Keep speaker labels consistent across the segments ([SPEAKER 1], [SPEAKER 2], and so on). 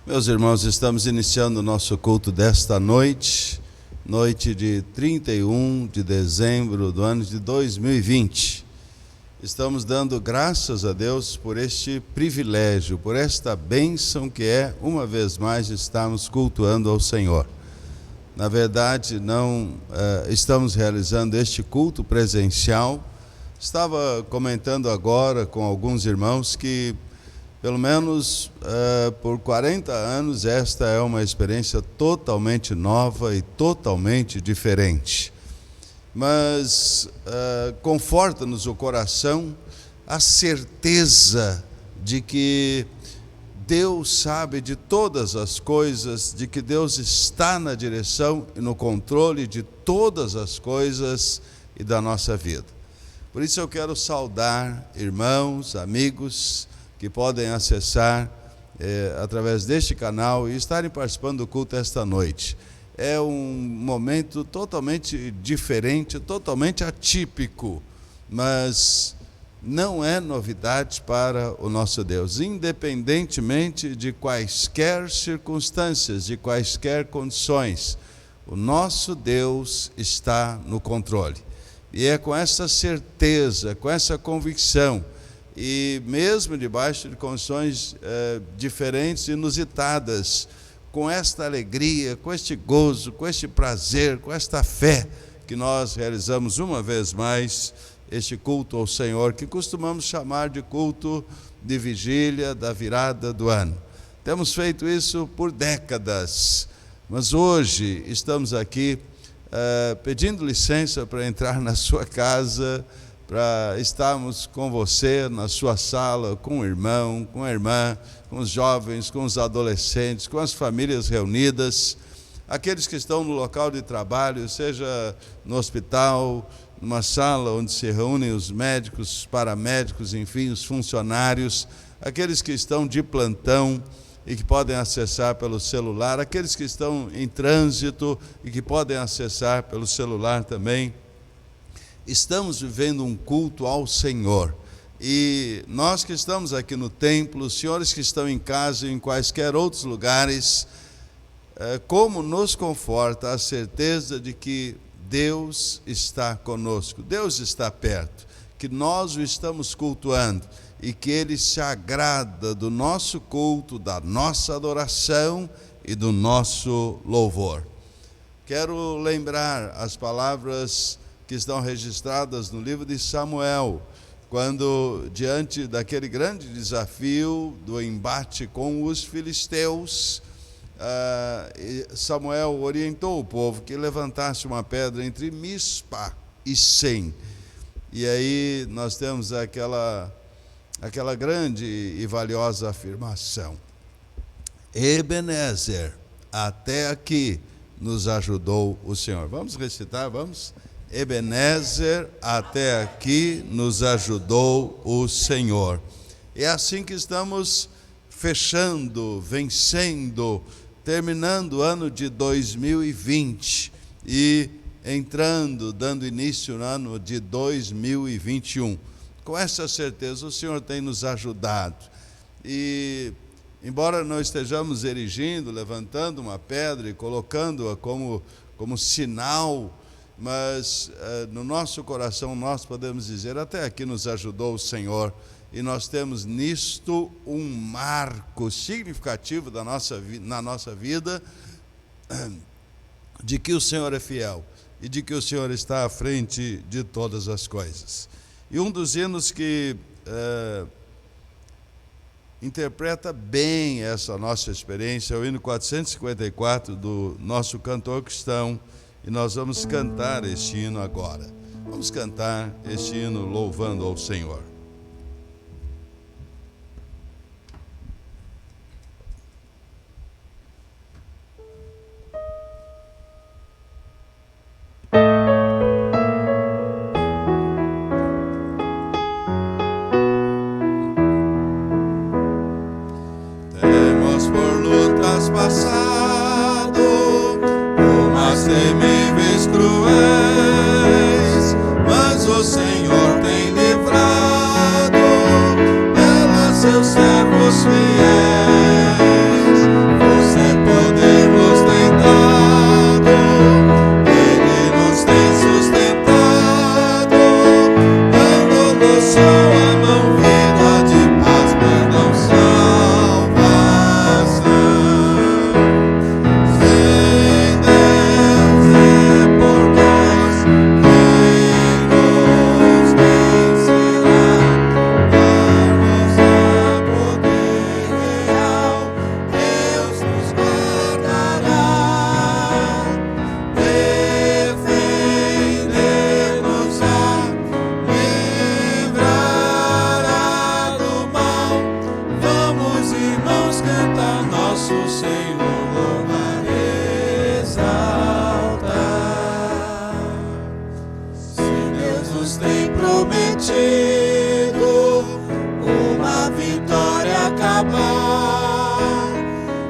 [SPEAKER 1] Meus irmãos, estamos iniciando o nosso culto desta noite, noite de 31 de dezembro do ano de 2020. Estamos dando graças a Deus por este privilégio, por esta bênção que é, uma vez mais, estarmos cultuando ao Senhor. Na verdade, não estamos realizando este culto presencial. Estava comentando agora com alguns irmãos que, pelo menos por 40 anos, esta é uma experiência totalmente nova e totalmente diferente. Mas conforta-nos o coração a certeza de que Deus sabe de todas as coisas, de que Deus está na direção e no controle de todas as coisas e da nossa vida. Por isso eu quero saudar irmãos, amigos que podem acessar através deste canal e estarem participando do culto esta noite. É um momento totalmente diferente, totalmente atípico, mas não é novidade para o nosso Deus, independentemente de quaisquer circunstâncias, de quaisquer condições, o nosso Deus está no controle. E é com essa certeza, com essa convicção, e mesmo debaixo de condições diferentes, inusitadas, com esta alegria, com este gozo, com este prazer, com esta fé, que nós realizamos uma vez mais este culto ao Senhor, que costumamos chamar de culto de vigília da virada do ano. Temos feito isso por décadas, mas hoje estamos aqui pedindo licença para entrar na sua casa, para estarmos com você na sua sala, com o irmão, com a irmã, com os jovens, com os adolescentes, com as famílias reunidas, aqueles que estão no local de trabalho, seja no hospital, numa sala onde se reúnem os médicos, os paramédicos, enfim, os funcionários, aqueles que estão de plantão e que podem acessar pelo celular, aqueles que estão em trânsito e que podem acessar pelo celular também. Estamos vivendo um culto ao Senhor. E nós que estamos aqui no templo, os senhores que estão em casa e em quaisquer outros lugares, como nos conforta a certeza de que Deus está conosco, Deus está perto, que nós o estamos cultuando e que Ele se agrada do nosso culto, da nossa adoração e do nosso louvor. Quero lembrar as palavras que estão registradas no livro de Samuel, quando, diante daquele grande desafio do embate com os filisteus, Samuel orientou o povo que levantasse uma pedra entre Mispa e Sem. E aí nós temos aquela grande e valiosa afirmação: Ebenezer, até aqui nos ajudou o Senhor. Vamos recitar, vamos? Ebenezer, até aqui nos ajudou o Senhor. É assim que estamos fechando, vencendo, terminando o ano de 2020 e entrando, dando início no ano de 2021. Com essa certeza, o Senhor tem nos ajudado. E, embora não estejamos erigindo, levantando uma pedra e colocando-a como sinal, mas no nosso coração nós podemos dizer: até aqui nos ajudou o Senhor. E nós temos nisto um marco significativo na nossa vida, de que o Senhor é fiel e de que o Senhor está à frente de todas as coisas. E um dos hinos que interpreta bem essa nossa experiência é o hino 454 do nosso cantor cristão, e nós vamos cantar este hino agora. Vamos cantar este hino louvando ao Senhor.
[SPEAKER 2] Temos por lutas passado, umas temíveis cruéis, mas o Senhor tem livrado. nos tem prometido uma vitória cabal.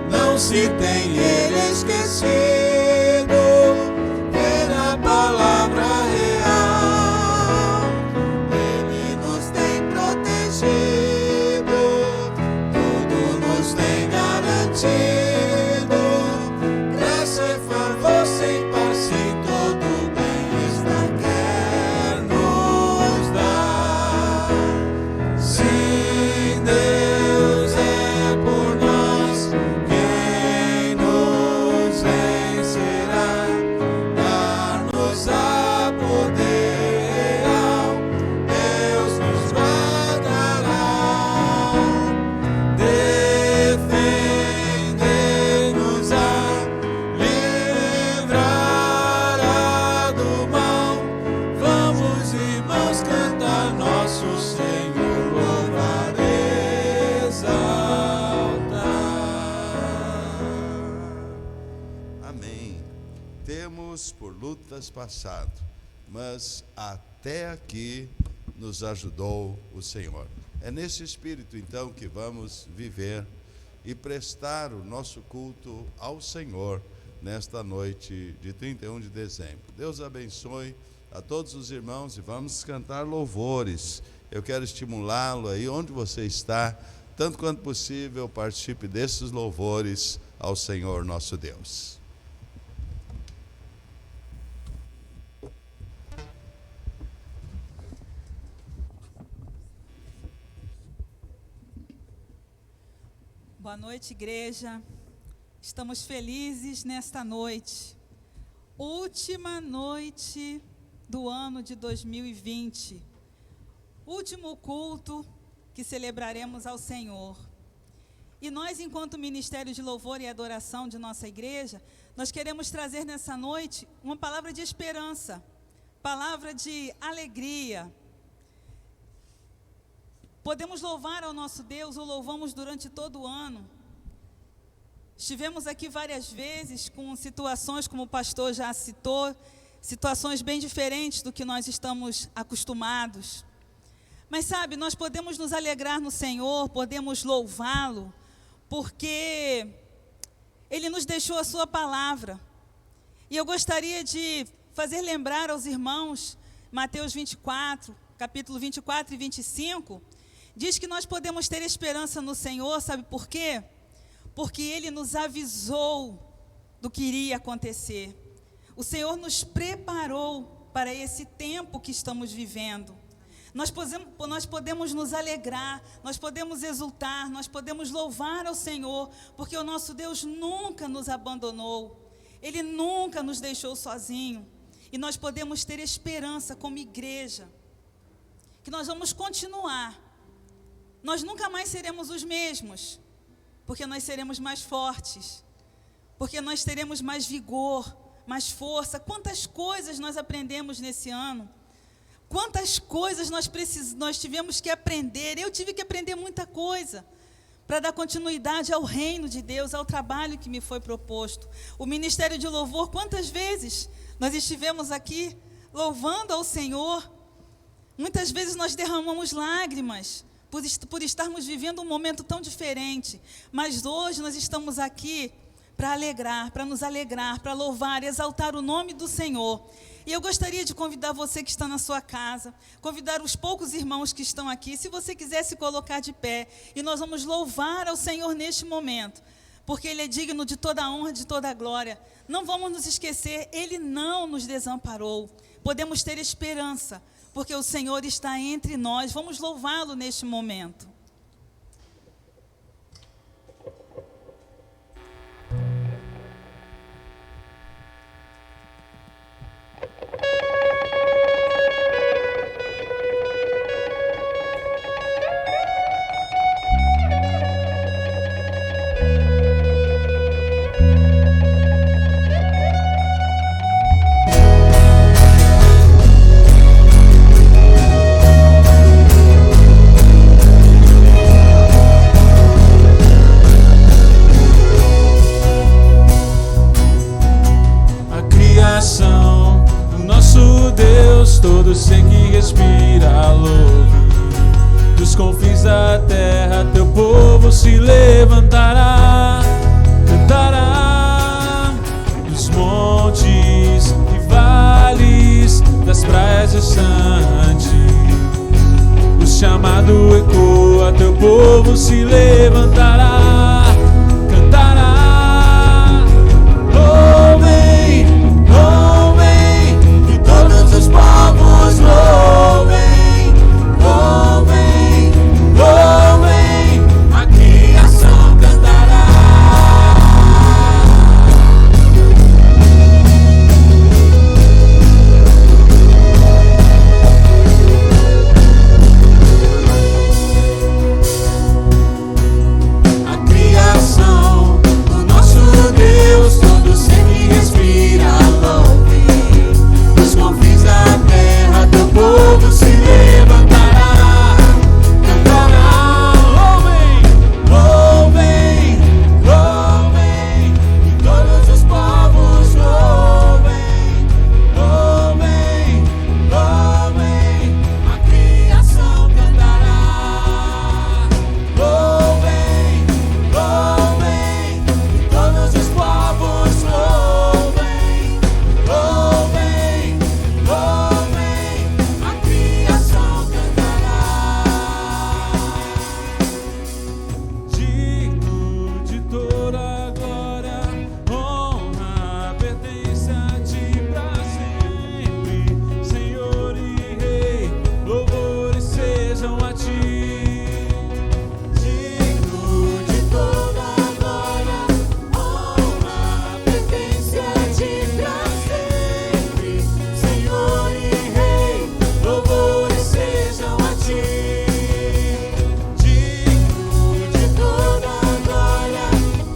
[SPEAKER 2] Não se tem Ele esquecido, é na palavra real. Ele nos tem protegido, tudo nos tem garantido. Graça e favor sem par, se todo bem-estar quer nos dar. Sim, Deus é por nós, quem nos vencerá? Dar-nos a poder real, Deus nos guardará. Defender-nos-á, livrará do mal. Vamos, irmãos, cantar nosso Senhor, louvar, exaltar.
[SPEAKER 1] Amém. Temos por lutas passado, mas até aqui nos ajudou o Senhor. É nesse espírito, então, que vamos viver e prestar o nosso culto ao Senhor nesta noite de 31 de dezembro. Deus abençoe a todos os irmãos e vamos cantar louvores. Eu quero estimulá-lo aí onde você está, tanto quanto possível, participe desses louvores ao Senhor nosso Deus.
[SPEAKER 3] Boa noite, igreja. Estamos felizes nesta noite. Última noite do ano de 2020. Último culto que celebraremos ao Senhor. E nós, enquanto Ministério de Louvor e Adoração de nossa igreja, nós queremos trazer nessa noite uma palavra de esperança, palavra de alegria. Podemos louvar ao nosso Deus, ou louvamos durante todo o ano. Estivemos aqui várias vezes com situações, como o pastor já citou, situações bem diferentes do que nós estamos acostumados. Mas sabe, nós podemos nos alegrar no Senhor, podemos louvá-lo, porque Ele nos deixou a sua palavra. E eu gostaria de fazer lembrar aos irmãos, Mateus 24, capítulo 24 e 25, diz que nós podemos ter esperança no Senhor, sabe por quê? Porque Ele nos avisou do que iria acontecer. O Senhor nos preparou para esse tempo que estamos vivendo. Nós podemos nos alegrar, nós podemos exultar, nós podemos louvar ao Senhor, porque o nosso Deus nunca nos abandonou, Ele nunca nos deixou sozinho. E nós podemos ter esperança como igreja, que nós vamos continuar. Nós nunca mais seremos os mesmos, porque nós seremos mais fortes, porque nós teremos mais vigor, mais força. Quantas coisas nós aprendemos nesse ano, quantas coisas nós tivemos que aprender. Eu tive que aprender muita coisa para dar continuidade ao reino de Deus, ao trabalho que me foi proposto. O Ministério de Louvor, quantas vezes nós estivemos aqui louvando ao Senhor, muitas vezes nós derramamos lágrimas, por estarmos vivendo um momento tão diferente, mas hoje nós estamos aqui para alegrar, para nos alegrar, para louvar e exaltar o nome do Senhor. E eu gostaria de convidar você que está na sua casa, convidar os poucos irmãos que estão aqui, se você quiser se colocar de pé, e nós vamos louvar ao Senhor neste momento, porque Ele é digno de toda a honra, de toda a glória. Não vamos nos esquecer, Ele não nos desamparou. Podemos ter esperança, porque o Senhor está entre nós. Vamos louvá-lo neste momento.
[SPEAKER 2] todo ser que respira louve. Dos confins da terra teu povo se levantará, cantará. Dos montes e vales, das praias distantes, o chamado ecoa, teu povo se levantará, cantará. Louvem, louvem, e todos os povos louvem, louvem, louvem, a criação cantará. A criação do nosso Deus, todo ser que respira louve. Dos confins da terra teu povo se levantará, cantará. Louvem, louvem, louvem, e todos os povos louvem, louvem, louvem, a criação cantará. Louvem, louvem, e todos os povos louvem, louvem, louvem, a criação cantará. Digno de toda a glória, honra pertence a ti pra sempre, Senhor e Rei, louvores sejam a ti. Digno de toda a glória, honra pertence a ti pra sempre, Senhor e Rei, louvores sejam a ti. Digno de toda a glória,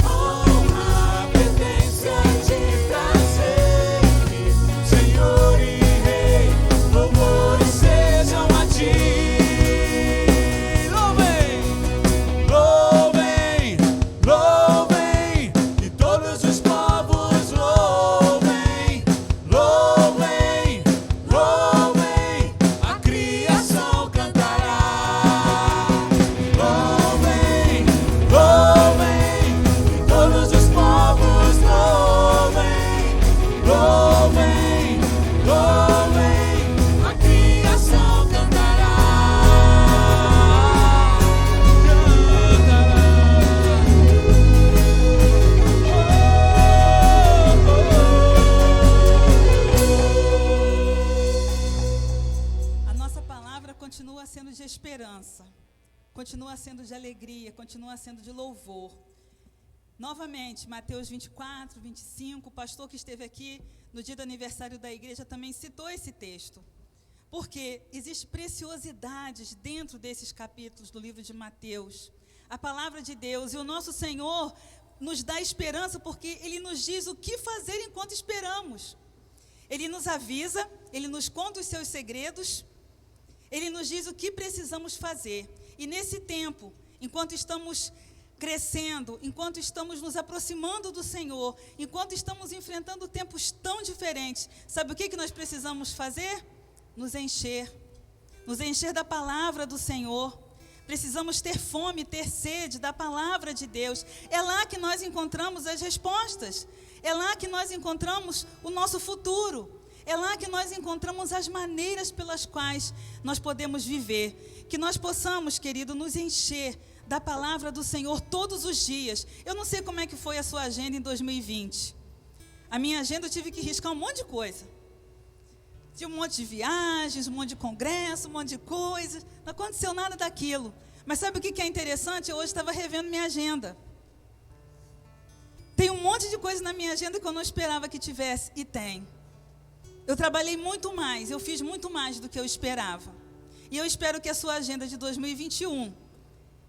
[SPEAKER 2] honra pertence a ti pra sempre, Senhor e Rei, louvores sejam a ti. Louvem, louvem, louvem, e todos os povos louvem, louvem, louvem, a criação cantará. Louvem, louvem, e todos os povos louvem, louvem, louvem, a criação cantará.
[SPEAKER 3] A nossa palavra continua sendo de esperança, continua sendo de alegria, continua sendo de louvor. Novamente, Mateus 24, 25, o pastor que esteve aqui no dia do aniversário da igreja também citou esse texto. Porque existem preciosidades dentro desses capítulos do livro de Mateus. A palavra de Deus e o nosso Senhor nos dá esperança porque Ele nos diz o que fazer enquanto esperamos. Ele nos avisa, Ele nos conta os seus segredos, Ele nos diz o que precisamos fazer. E nesse tempo, enquanto estamos crescendo, enquanto estamos nos aproximando do Senhor, enquanto estamos enfrentando tempos tão diferentes, sabe o que nós precisamos fazer? Nos encher da palavra do Senhor. Precisamos ter fome, ter sede da palavra de Deus. É lá que nós encontramos as respostas. É lá que nós encontramos o nosso futuro. É lá que nós encontramos as maneiras pelas quais nós podemos viver. Que nós possamos, querido, nos encher da palavra do Senhor todos os dias. Eu não sei como é que foi a sua agenda em 2020. A minha agenda eu tive que riscar um monte de coisa. Tinha um monte de viagens, um monte de congresso, um monte de coisas. Não aconteceu nada daquilo. Mas sabe o que é interessante? Eu hoje estava revendo minha agenda. Tem um monte de coisa na minha agenda que eu não esperava que tivesse. E tem. Eu trabalhei muito mais, eu fiz muito mais do que eu esperava. E eu espero que a sua agenda de 2021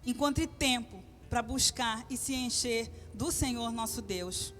[SPEAKER 3] encontre tempo para buscar e se encher do Senhor nosso Deus.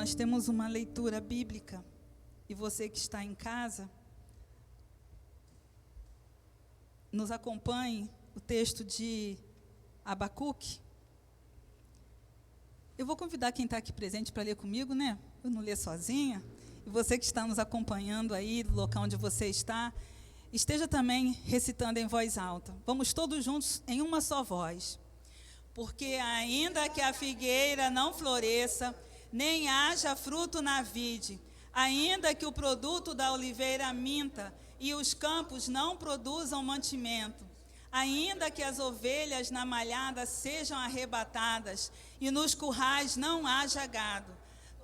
[SPEAKER 3] nós temos uma leitura bíblica, e você que está em casa, nos acompanhe o texto de Abacuque. Eu vou convidar quem está aqui presente para ler comigo, né? Eu não ler sozinha. E você que está nos acompanhando aí, do local onde você está, esteja também recitando em voz alta. Vamos todos juntos em uma só voz. Porque ainda que a figueira não floresça, nem haja fruto na vide, ainda que o produto da oliveira minta e os campos não produzam mantimento, ainda que as ovelhas na malhada sejam arrebatadas e nos currais não haja gado,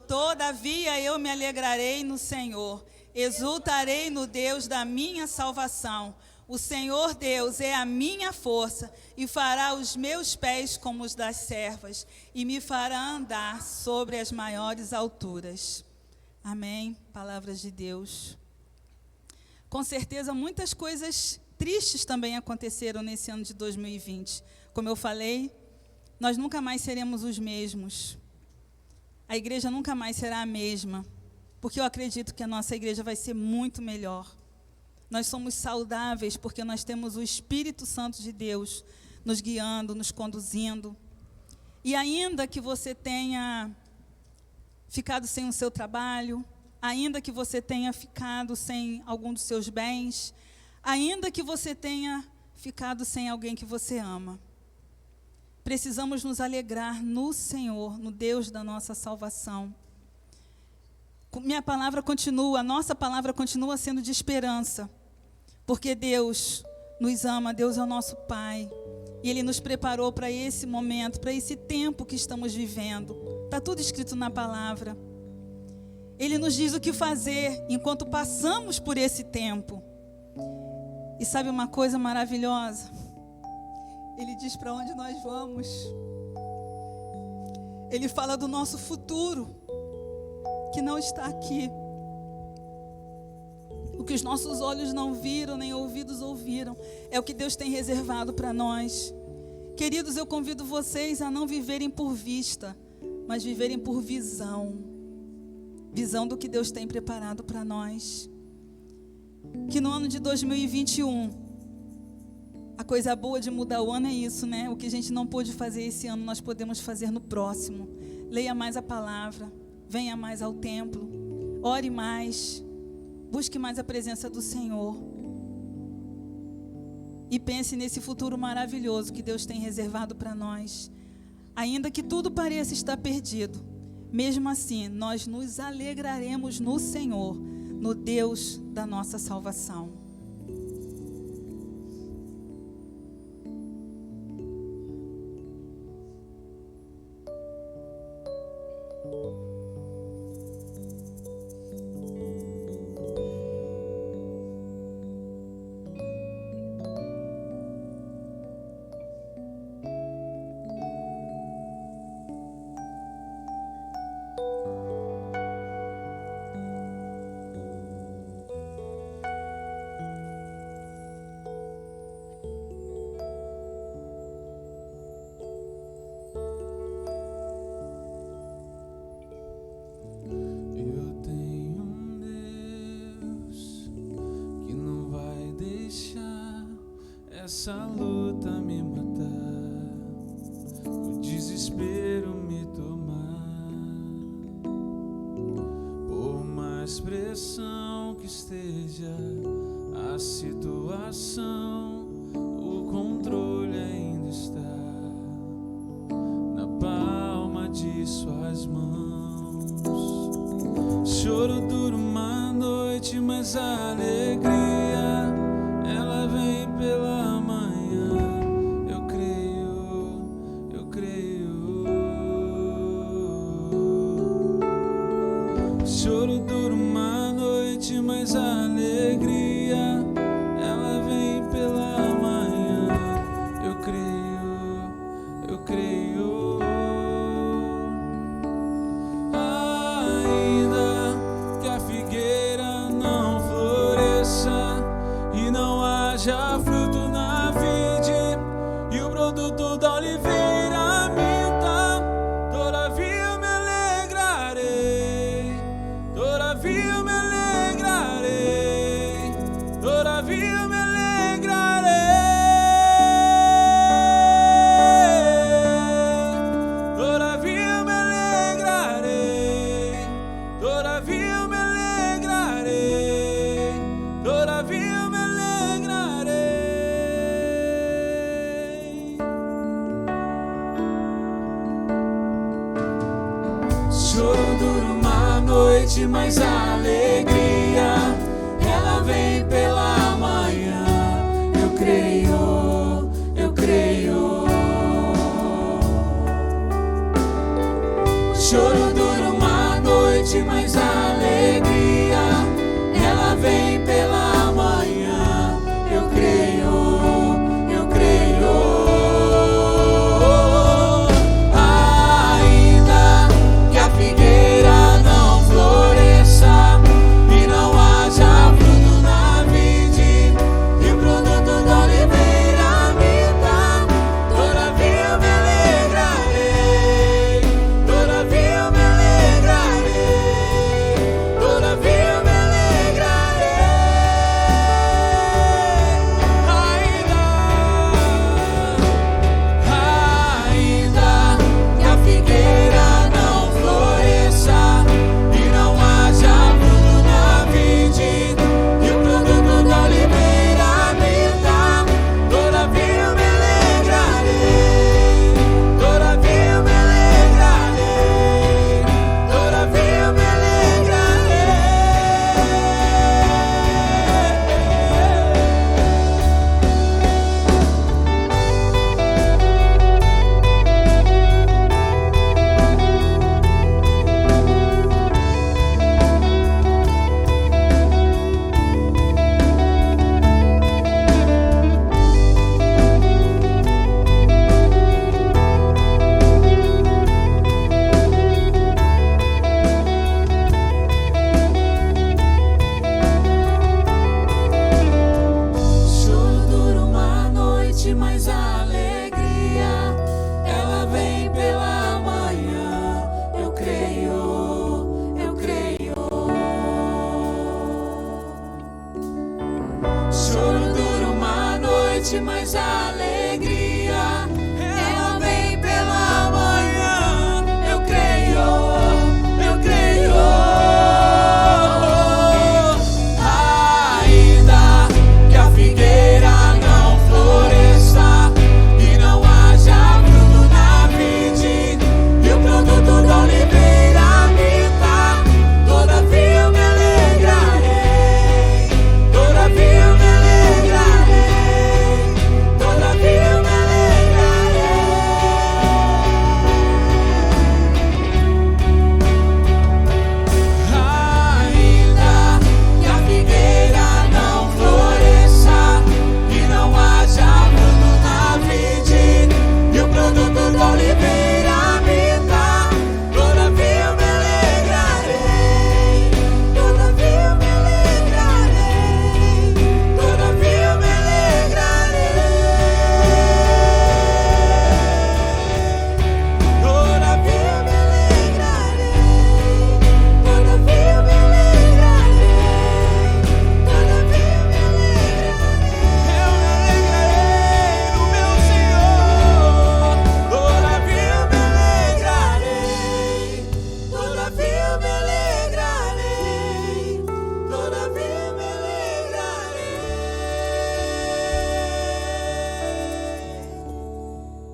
[SPEAKER 3] todavia eu me alegrarei no Senhor, exultarei no Deus da minha salvação. O Senhor Deus é a minha força e fará os meus pés como os das servas e me fará andar sobre as maiores alturas. Amém. Palavras de Deus. Com certeza, muitas coisas tristes também aconteceram nesse ano de 2020. Como eu falei, nós nunca mais seremos os mesmos. A igreja nunca mais será a mesma, porque eu acredito que a nossa igreja vai ser muito melhor. Nós somos saudáveis porque nós temos o Espírito Santo de Deus nos guiando, nos conduzindo. E ainda que você tenha ficado sem o seu trabalho, ainda que você tenha ficado sem algum dos seus bens, ainda que você tenha ficado sem alguém que você ama, precisamos nos alegrar no Senhor, no Deus da nossa salvação. Minha palavra continua, a nossa palavra continua sendo de esperança, porque Deus nos ama, Deus é o nosso Pai, e Ele nos preparou para esse momento, para esse tempo que estamos vivendo. Está tudo escrito na palavra. Ele nos diz o que fazer enquanto passamos por esse tempo. E sabe uma coisa maravilhosa? Ele diz para onde nós vamos. Ele fala do nosso futuro, que não está aqui. O que os nossos olhos não viram, nem ouvidos ouviram, é o que Deus tem reservado para nós. Queridos, eu convido vocês a não viverem por vista, mas viverem por visão. Visão do que Deus tem preparado para nós. Que no ano de 2021, a coisa boa de mudar o ano é isso, né? O que a gente não pôde fazer esse ano, nós podemos fazer no próximo. Leia mais a palavra, venha mais ao templo, ore mais, busque mais a presença do Senhor. E pense nesse futuro maravilhoso que Deus tem reservado para nós. Ainda que tudo pareça estar perdido, mesmo assim, nós nos alegraremos no Senhor, no Deus da nossa salvação.
[SPEAKER 2] Essa luta me matar, o desespero me tomar. Por mais pressão que esteja a situação, o controle ainda está na palma de suas mãos. Choro dura uma noite, mas a alegria ela vem pela choro dura uma noite, mas a alegria ela vem pela manhã. Eu creio. Ainda que a figueira não floresça e não haja fruto na vide e o produto da oliveira minta, todavia eu me alegrarei. noite, mas a alegria ela vem pela manhã. Eu creio, eu creio. O choro dura uma noite, mas a alegria ela vem pela manhã. Eu creio, eu creio. Ainda que a figueira não floresça e não haja fruto na vide, e o produto da oliveira me dá, todavia eu me alegrarei, todavia eu me alegrarei, todavia eu me alegrarei. Ainda que a figueira não floresça e não haja fruto na vide, e o produto da oliveira me dá, todavia eu me alegrarei, todavia eu me alegrarei, todavia eu me alegrarei. O choro dura uma noite, mas a alegria ela vem pela manhã. Eu creio, eu creio. O choro dura uma noite, mas a alegria ela vem pela manhã. Eu creio, eu creio. Ainda que a figueira não floresça e não haja fruto na vide, e o produto da oliveira me dá, todavia eu me alegrarei, todavia eu me alegrarei, todavia eu me ainda que a figueira não floresça e não haja fruto na vide, e o produto da oliveira me dá, todavia eu me alegrarei, todavia eu me alegrarei, todavia eu me alegrarei, todavia eu me alegrarei, todavia eu me alegrarei, todavia eu me alegrarei. Eu me alegrarei no meu Senhor, todavia eu me alegrarei, todavia eu me alegrarei, todavia eu me alegrarei.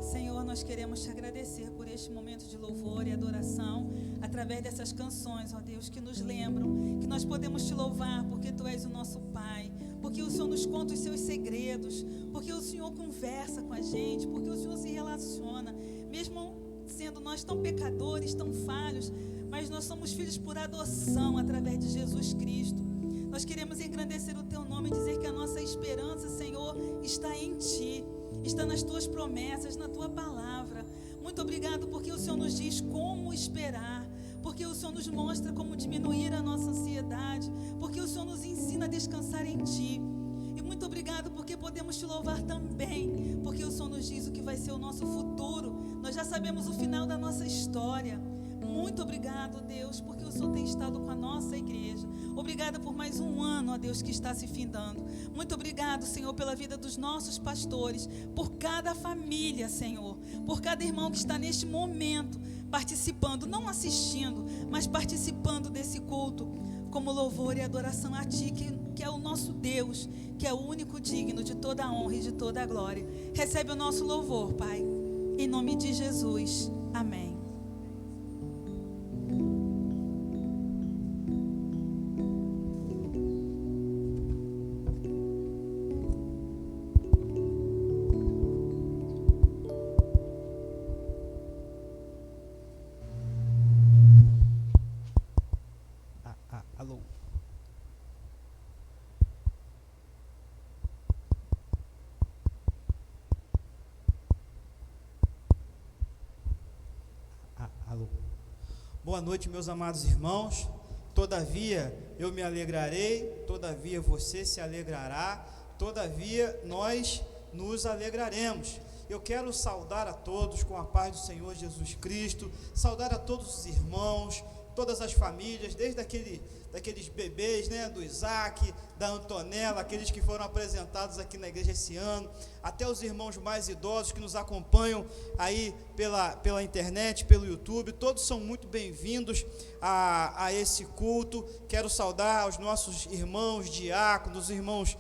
[SPEAKER 3] Senhor, nós queremos te agradecer por este momento de louvor e adoração, através dessas canções, ó Deus, que nos lembram que nós podemos te louvar porque tu és o nosso Pai, porque o Senhor nos conta os seus segredos, porque o Senhor conversa com a gente, porque o Senhor se relaciona, mesmo sendo nós tão pecadores, tão falhos, mas nós somos filhos por adoção através de Jesus Cristo. Nós queremos engrandecer o teu nome e dizer que a nossa esperança, Senhor, está em ti, está nas tuas promessas, na tua palavra. Muito obrigado porque o Senhor nos diz como esperar, porque o Senhor nos mostra como diminuir a nossa ansiedade, porque o Senhor nos ensina a descansar em ti. E muito obrigado porque podemos te louvar também, porque o Senhor nos diz o que vai ser o nosso futuro. Nós já sabemos o final da nossa história. Muito obrigado, Deus, porque o Senhor tem estado com a nossa igreja. Obrigada por mais um ano, ó Deus, que está se findando. Muito obrigado, Senhor, pela vida dos nossos pastores, por cada família, Senhor, por cada irmão que está neste momento participando, não assistindo, mas participando desse culto, como louvor e adoração a Ti, que é o nosso Deus, que é o único digno de toda a honra e de toda a glória. Recebe o nosso louvor, Pai, em nome de Jesus. Amém.
[SPEAKER 4] Alô. Boa noite, meus amados irmãos. Todavia eu me alegrarei, todavia você se alegrará, todavia nós nos alegraremos. Eu quero saudar a todos com a paz do Senhor Jesus Cristo, saudar a todos os irmãos, todas as famílias, desde daqueles bebês, né, do Isaac, da Antonella, aqueles que foram apresentados aqui na igreja esse ano, até os irmãos mais idosos que nos acompanham aí pela internet, pelo YouTube, todos são muito bem-vindos a esse culto. Quero saudar os nossos irmãos diáconos, irmãos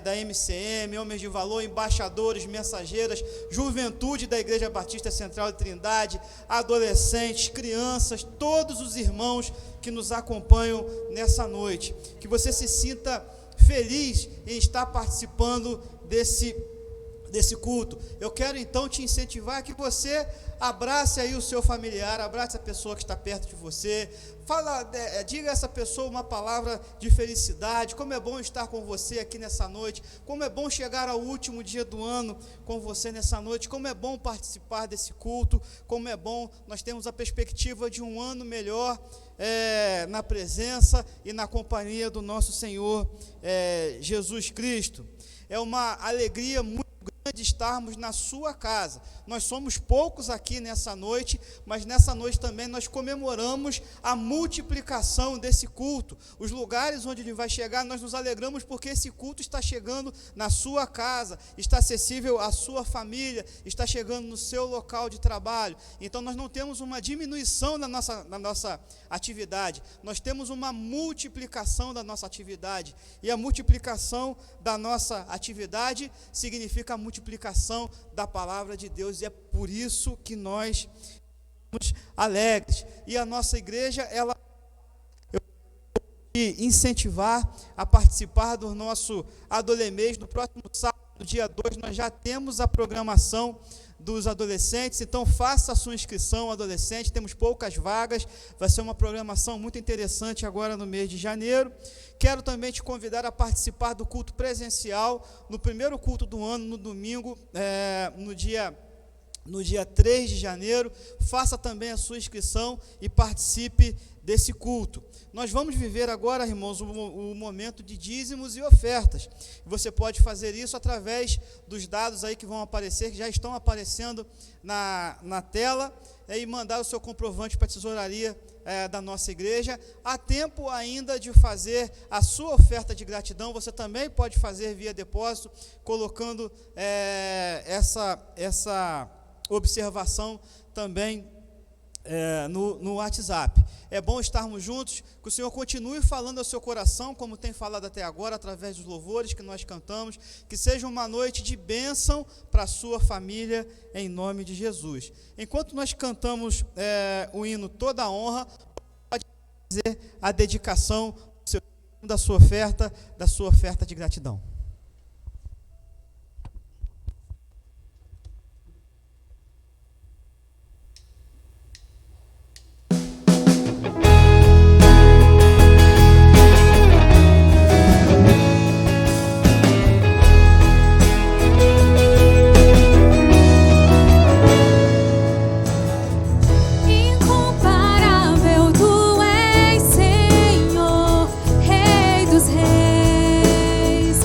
[SPEAKER 4] da MCM, homens de valor, embaixadores, mensageiras, juventude da Igreja Batista Central de Trindade, adolescentes, crianças, todos os irmãos que nos acompanham nessa noite. Que você se sinta feliz em estar participando desse culto. Eu quero então te incentivar que você abrace aí o seu familiar, abrace a pessoa que está perto de você, diga a essa pessoa uma palavra de felicidade, como é bom estar com você aqui nessa noite, como é bom chegar ao último dia do ano com você nessa noite, como é bom participar desse culto, como é bom nós termos a perspectiva de um ano melhor na presença e na companhia do nosso Senhor Jesus Cristo. É uma alegria muito grande estarmos na sua casa. Nós somos poucos aqui nessa noite, mas nessa noite também nós comemoramos a multiplicação desse culto. Os lugares onde ele vai chegar, nós nos alegramos porque esse culto está chegando na sua casa, está acessível à sua família, está chegando no seu local de trabalho. Então nós não temos uma diminuição na nossa atividade, nós temos uma multiplicação da nossa atividade, e a multiplicação da nossa atividade significa a multiplicação da palavra de Deus, e é por isso que nós estamos alegres. E a nossa igreja, eu vou incentivar a participar do nosso Adolemês. No próximo sábado, no dia 2, nós já temos a programação dos adolescentes, então faça a sua inscrição, adolescente, temos poucas vagas, vai ser uma programação muito interessante agora no mês de janeiro. Quero também te convidar a participar do culto presencial, no primeiro culto do ano, no domingo, no dia 3 de janeiro, faça também a sua inscrição e participe desse culto. Nós vamos viver agora, irmãos, o momento de dízimos e ofertas. Você pode fazer isso através dos dados aí que vão aparecer, que já estão aparecendo na tela, e mandar o seu comprovante para a tesouraria da nossa igreja. Há tempo ainda de fazer a sua oferta de gratidão. Você também pode fazer via depósito, colocando essa observação também no WhatsApp. É bom estarmos juntos, que o Senhor continue falando ao seu coração, como tem falado até agora, através dos louvores que nós cantamos, que seja uma noite de bênção para a sua família, em nome de Jesus. Enquanto nós cantamos o hino Toda a Honra, pode fazer a dedicação da sua oferta de gratidão.
[SPEAKER 2] Incomparável tu és, Senhor, Rei dos Reis.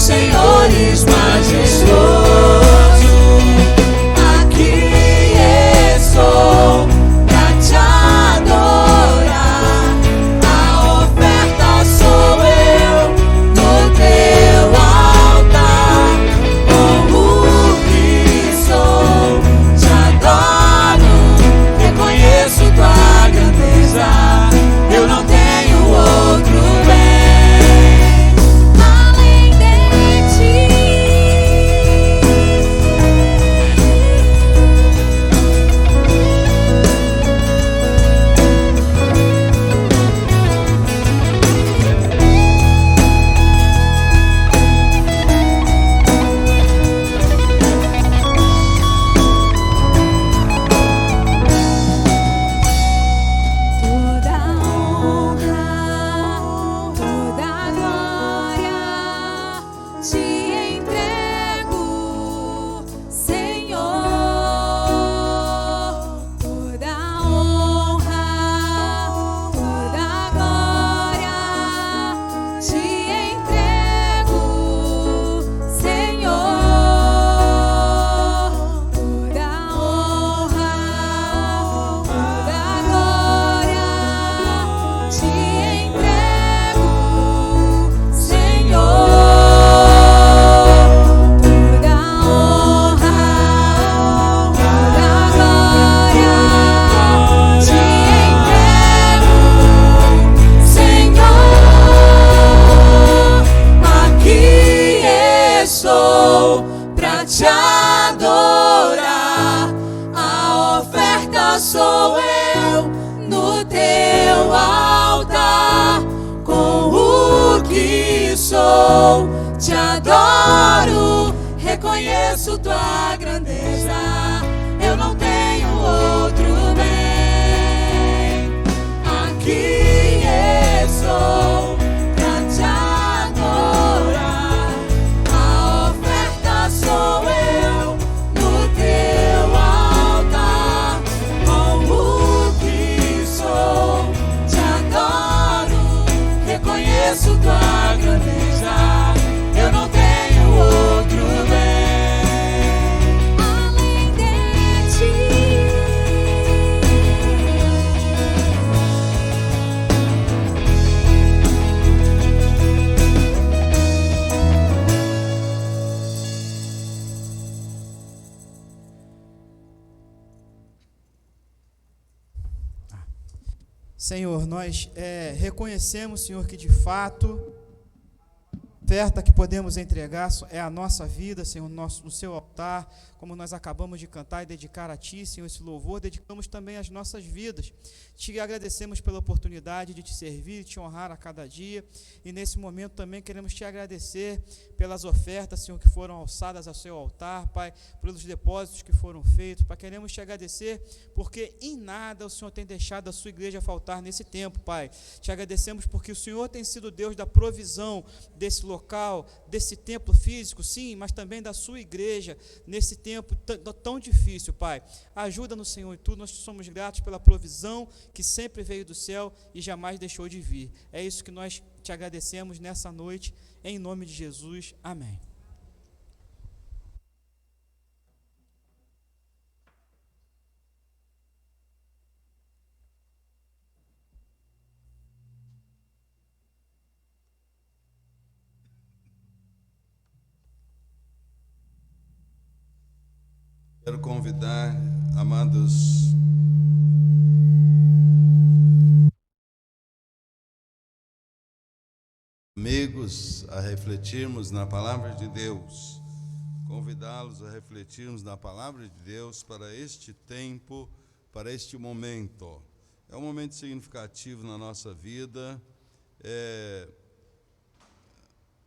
[SPEAKER 2] Senhores majestoso, aqui estou pra te adorar. A oferta sou eu no teu altar. Como que sou, te adoro, reconheço tua grandeza. Eu não tenho outro bem além de ti. Toda honra, toda glória te entrego, Senhor. Toda honra, toda glória te entrego, Senhor. Toda honra, toda glória te entrego, Senhor. Toda honra, toda glória te entrego, Senhor. Aqui estou pra te adorar. A oferta sou eu no teu altar. Com o que sou, te adoro, reconheço tua grandeza. Eu não tenho outro bem. Aqui estou pra te adorar. A oferta sou eu no teu altar. Com o que sou, te adoro, reconheço tua grandeza. Eu não tenho outro bem além de ti.
[SPEAKER 4] Senhor, nós reconhecemos, Senhor, que de fato a oferta que podemos entregar é a nossa vida, Senhor, no seu altar, como nós acabamos de cantar e dedicar a Ti, Senhor, esse louvor, dedicamos também as nossas vidas. Te agradecemos pela oportunidade de Te servir e Te honrar a cada dia, e nesse momento também queremos Te agradecer pelas ofertas, Senhor, que foram alçadas ao Seu altar, Pai, pelos depósitos que foram feitos, Pai, queremos Te agradecer, porque em nada o Senhor tem deixado a Sua igreja faltar nesse tempo, Pai. Te agradecemos porque o Senhor tem sido Deus da provisão desse local, desse templo físico, sim, mas também da Sua igreja, nesse tempo tão difícil, Pai. Ajuda-nos, Senhor, em tudo. Nós somos gratos pela provisão que sempre veio do céu e jamais deixou de vir. É isso que nós Te agradecemos nessa noite, em nome de Jesus. Amém.
[SPEAKER 1] Quero convidar, amados amigos, a refletirmos na palavra de Deus, convidá-los a refletirmos na palavra de Deus para este tempo, para este momento. É um momento significativo na nossa vida, é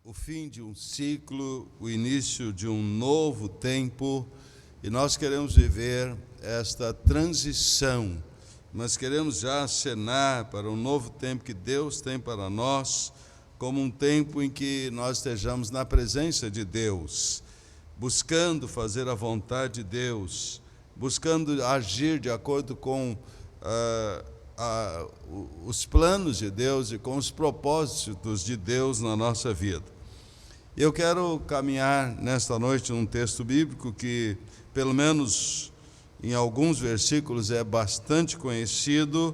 [SPEAKER 1] o fim de um ciclo, o início de um novo tempo, e nós queremos viver esta transição. Nós queremos já acenar para um novo tempo que Deus tem para nós, como um tempo em que nós estejamos na presença de Deus, buscando fazer a vontade de Deus, buscando agir de acordo com os planos de Deus e com os propósitos de Deus na nossa vida. Eu quero caminhar nesta noite num texto bíblico que, pelo menos em alguns versículos, é bastante conhecido,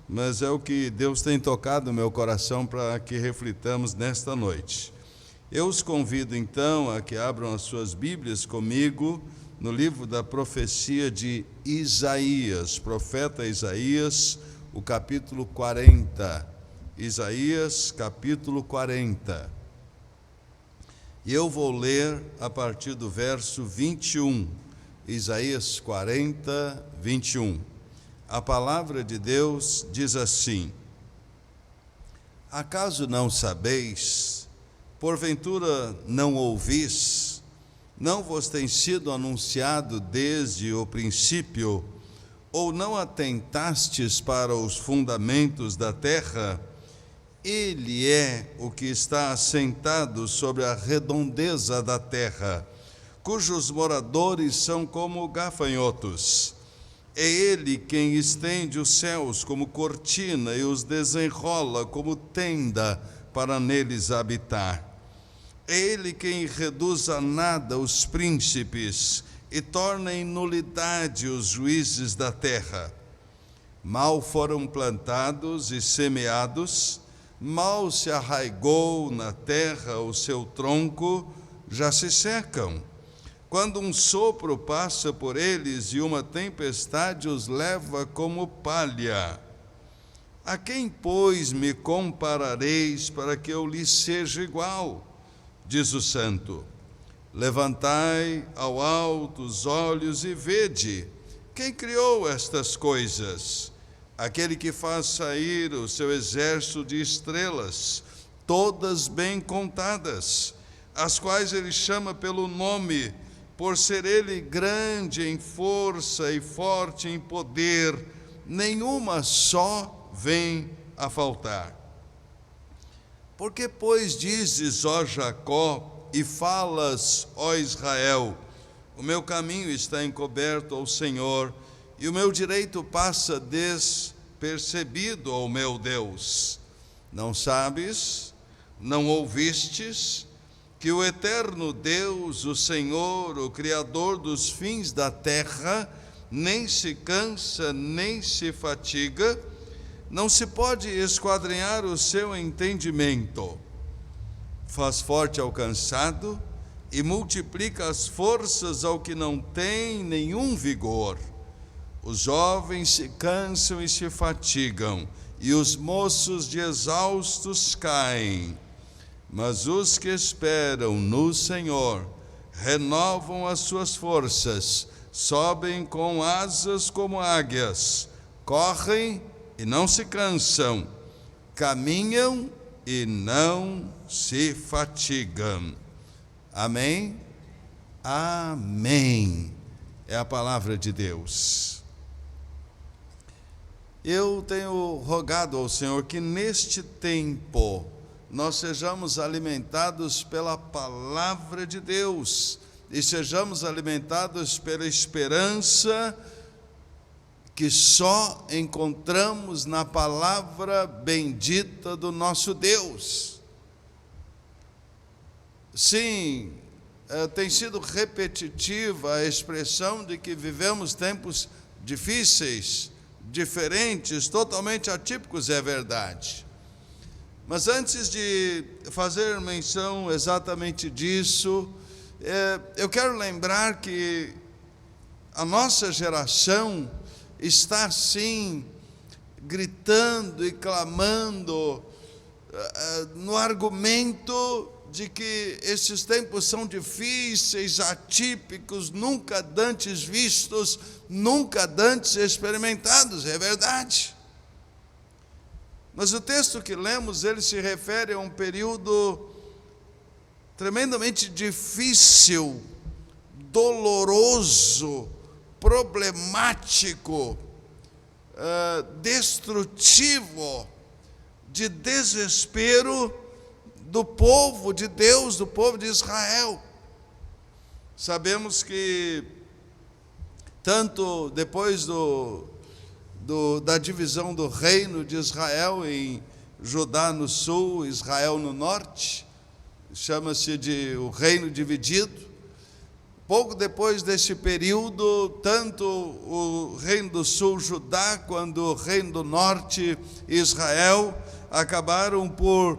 [SPEAKER 1] mas é o que Deus tem tocado no meu coração para que reflitamos nesta noite. Eu os convido então a que abram as suas Bíblias comigo no livro da profecia de Isaías, profeta Isaías, o capítulo 40. Isaías, capítulo 40. E eu vou ler a partir do verso 21. Isaías 40, 21. A palavra de Deus diz assim: acaso não sabeis, porventura não ouvis, não vos tem sido anunciado desde o princípio, ou não atentastes para os fundamentos da terra? Ele é o que está assentado sobre a redondeza da terra, cujos moradores são como gafanhotos. É ele quem estende os céus como cortina e os desenrola como tenda para neles habitar. É ele quem reduz a nada os príncipes e torna em nulidade os juízes da terra. Mal foram plantados e semeados, mal se arraigou na terra o seu tronco, já se secam. Quando um sopro passa por eles e uma tempestade os leva como palha. A quem, pois, me comparareis para que eu lhes seja igual? Diz o Santo. Levantai ao alto os olhos e vede. Quem criou estas coisas? Aquele que faz sair o seu exército de estrelas, todas bem contadas, as quais ele chama pelo nome, por ser ele grande em força e forte em poder, nenhuma só vem a faltar. Porque, pois, dizes, ó Jacó, e falas, ó Israel, o meu caminho está encoberto ao Senhor, e o meu direito passa despercebido ao meu Deus. Não sabes, não ouvistes, que o eterno Deus, o Senhor, o Criador dos fins da terra, nem se cansa, nem se fatiga, não se pode esquadrinhar o seu entendimento. Faz forte ao cansado e multiplica as forças ao que não tem nenhum vigor. Os jovens se cansam e se fatigam, e os moços de exaustos caem. Mas os que esperam no Senhor renovam as suas forças, sobem com asas como águias, correm e não se cansam, caminham e não se fatigam. Amém? Amém. É a palavra de Deus. Eu tenho rogado ao Senhor que neste tempo nós sejamos alimentados pela palavra de Deus e sejamos alimentados pela esperança que só encontramos na palavra bendita do nosso Deus. Sim, tem sido repetitiva a expressão de que vivemos tempos difíceis, diferentes, totalmente atípicos, é verdade. Mas antes de fazer menção exatamente disso, eu quero lembrar que a nossa geração está, sim, gritando e clamando no argumento de que esses tempos são difíceis, atípicos, nunca dantes vistos, nunca dantes experimentados, é verdade. Mas o texto que lemos, ele se refere a um período tremendamente difícil, doloroso, problemático, destrutivo, de desespero do povo de Deus, do povo de Israel. Sabemos que tanto depois da divisão do reino de Israel em Judá no sul, Israel no norte, chama-se de o reino dividido. Pouco depois desse período, tanto o reino do sul, Judá, quanto o reino do norte, Israel, acabaram por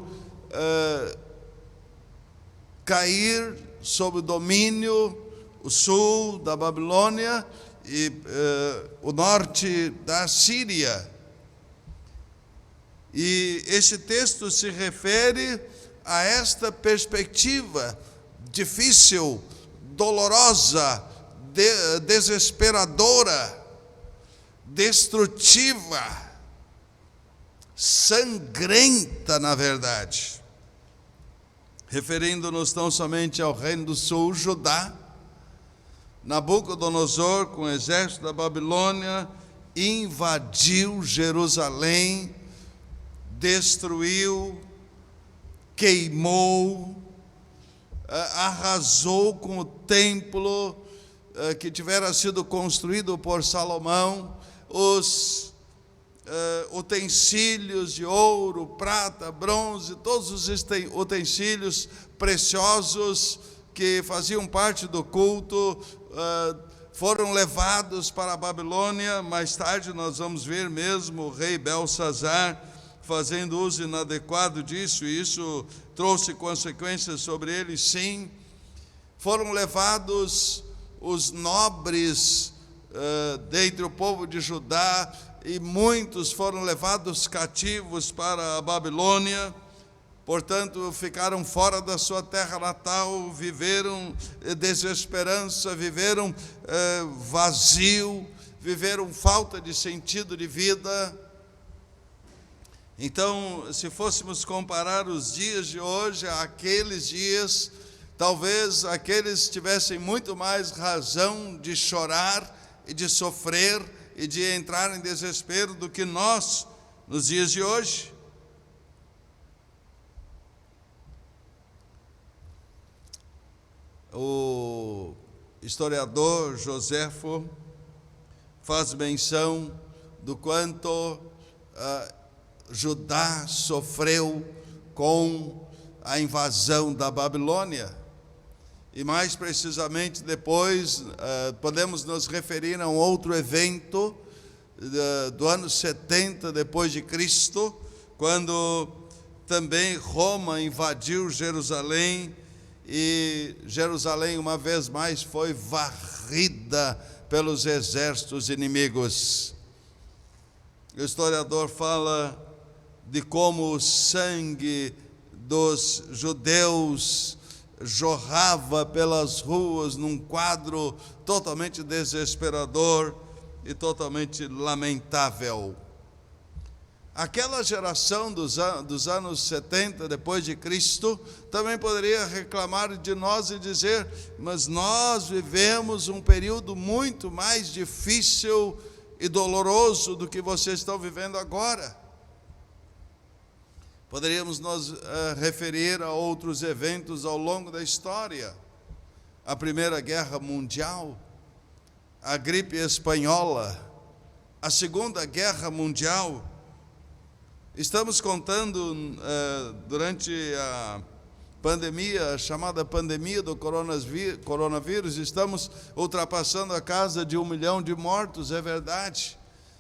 [SPEAKER 1] cair sob o domínio, o sul da Babilônia e o norte da Síria. E este texto se refere a esta perspectiva difícil, dolorosa, desesperadora, destrutiva, sangrenta, na verdade. Referindo-nos tão somente ao reino do sul, Judá, Nabucodonosor, com o exército da Babilônia, invadiu Jerusalém, destruiu, queimou, arrasou com o templo que tivera sido construído por Salomão, os utensílios de ouro, prata, bronze, todos os utensílios preciosos que faziam parte do culto, foram levados para a Babilônia. Mais tarde nós vamos ver mesmo o rei Belsazar fazendo uso inadequado disso, e isso trouxe consequências sobre ele, sim. Foram levados os nobres dentre o povo de Judá, e muitos foram levados cativos para a Babilônia, portanto ficaram fora da sua terra natal, viveram desesperança, viveram vazio, viveram falta de sentido de vida. Então, se fôssemos comparar os dias de hoje àqueles dias, talvez aqueles tivessem muito mais razão de chorar e de sofrer e de entrar em desespero do que nós nos dias de hoje. O historiador Joséfo faz menção do quanto Judá sofreu com a invasão da Babilônia. E mais precisamente depois, podemos nos referir a um outro evento do ano 70 depois de Cristo, quando também Roma invadiu Jerusalém, e Jerusalém uma vez mais foi varrida pelos exércitos inimigos. O historiador fala de como o sangue dos judeus jorrava pelas ruas num quadro totalmente desesperador e totalmente lamentável. Aquela geração dos anos 70 depois de Cristo também poderia reclamar de nós e dizer: mas nós vivemos um período muito mais difícil e doloroso do que vocês estão vivendo agora. Poderíamos nos referir a outros eventos ao longo da história: a Primeira Guerra Mundial, a gripe espanhola, a Segunda Guerra Mundial. Estamos contando durante a pandemia, chamada pandemia do coronavírus, estamos ultrapassando a casa de 1 milhão de mortos, é verdade.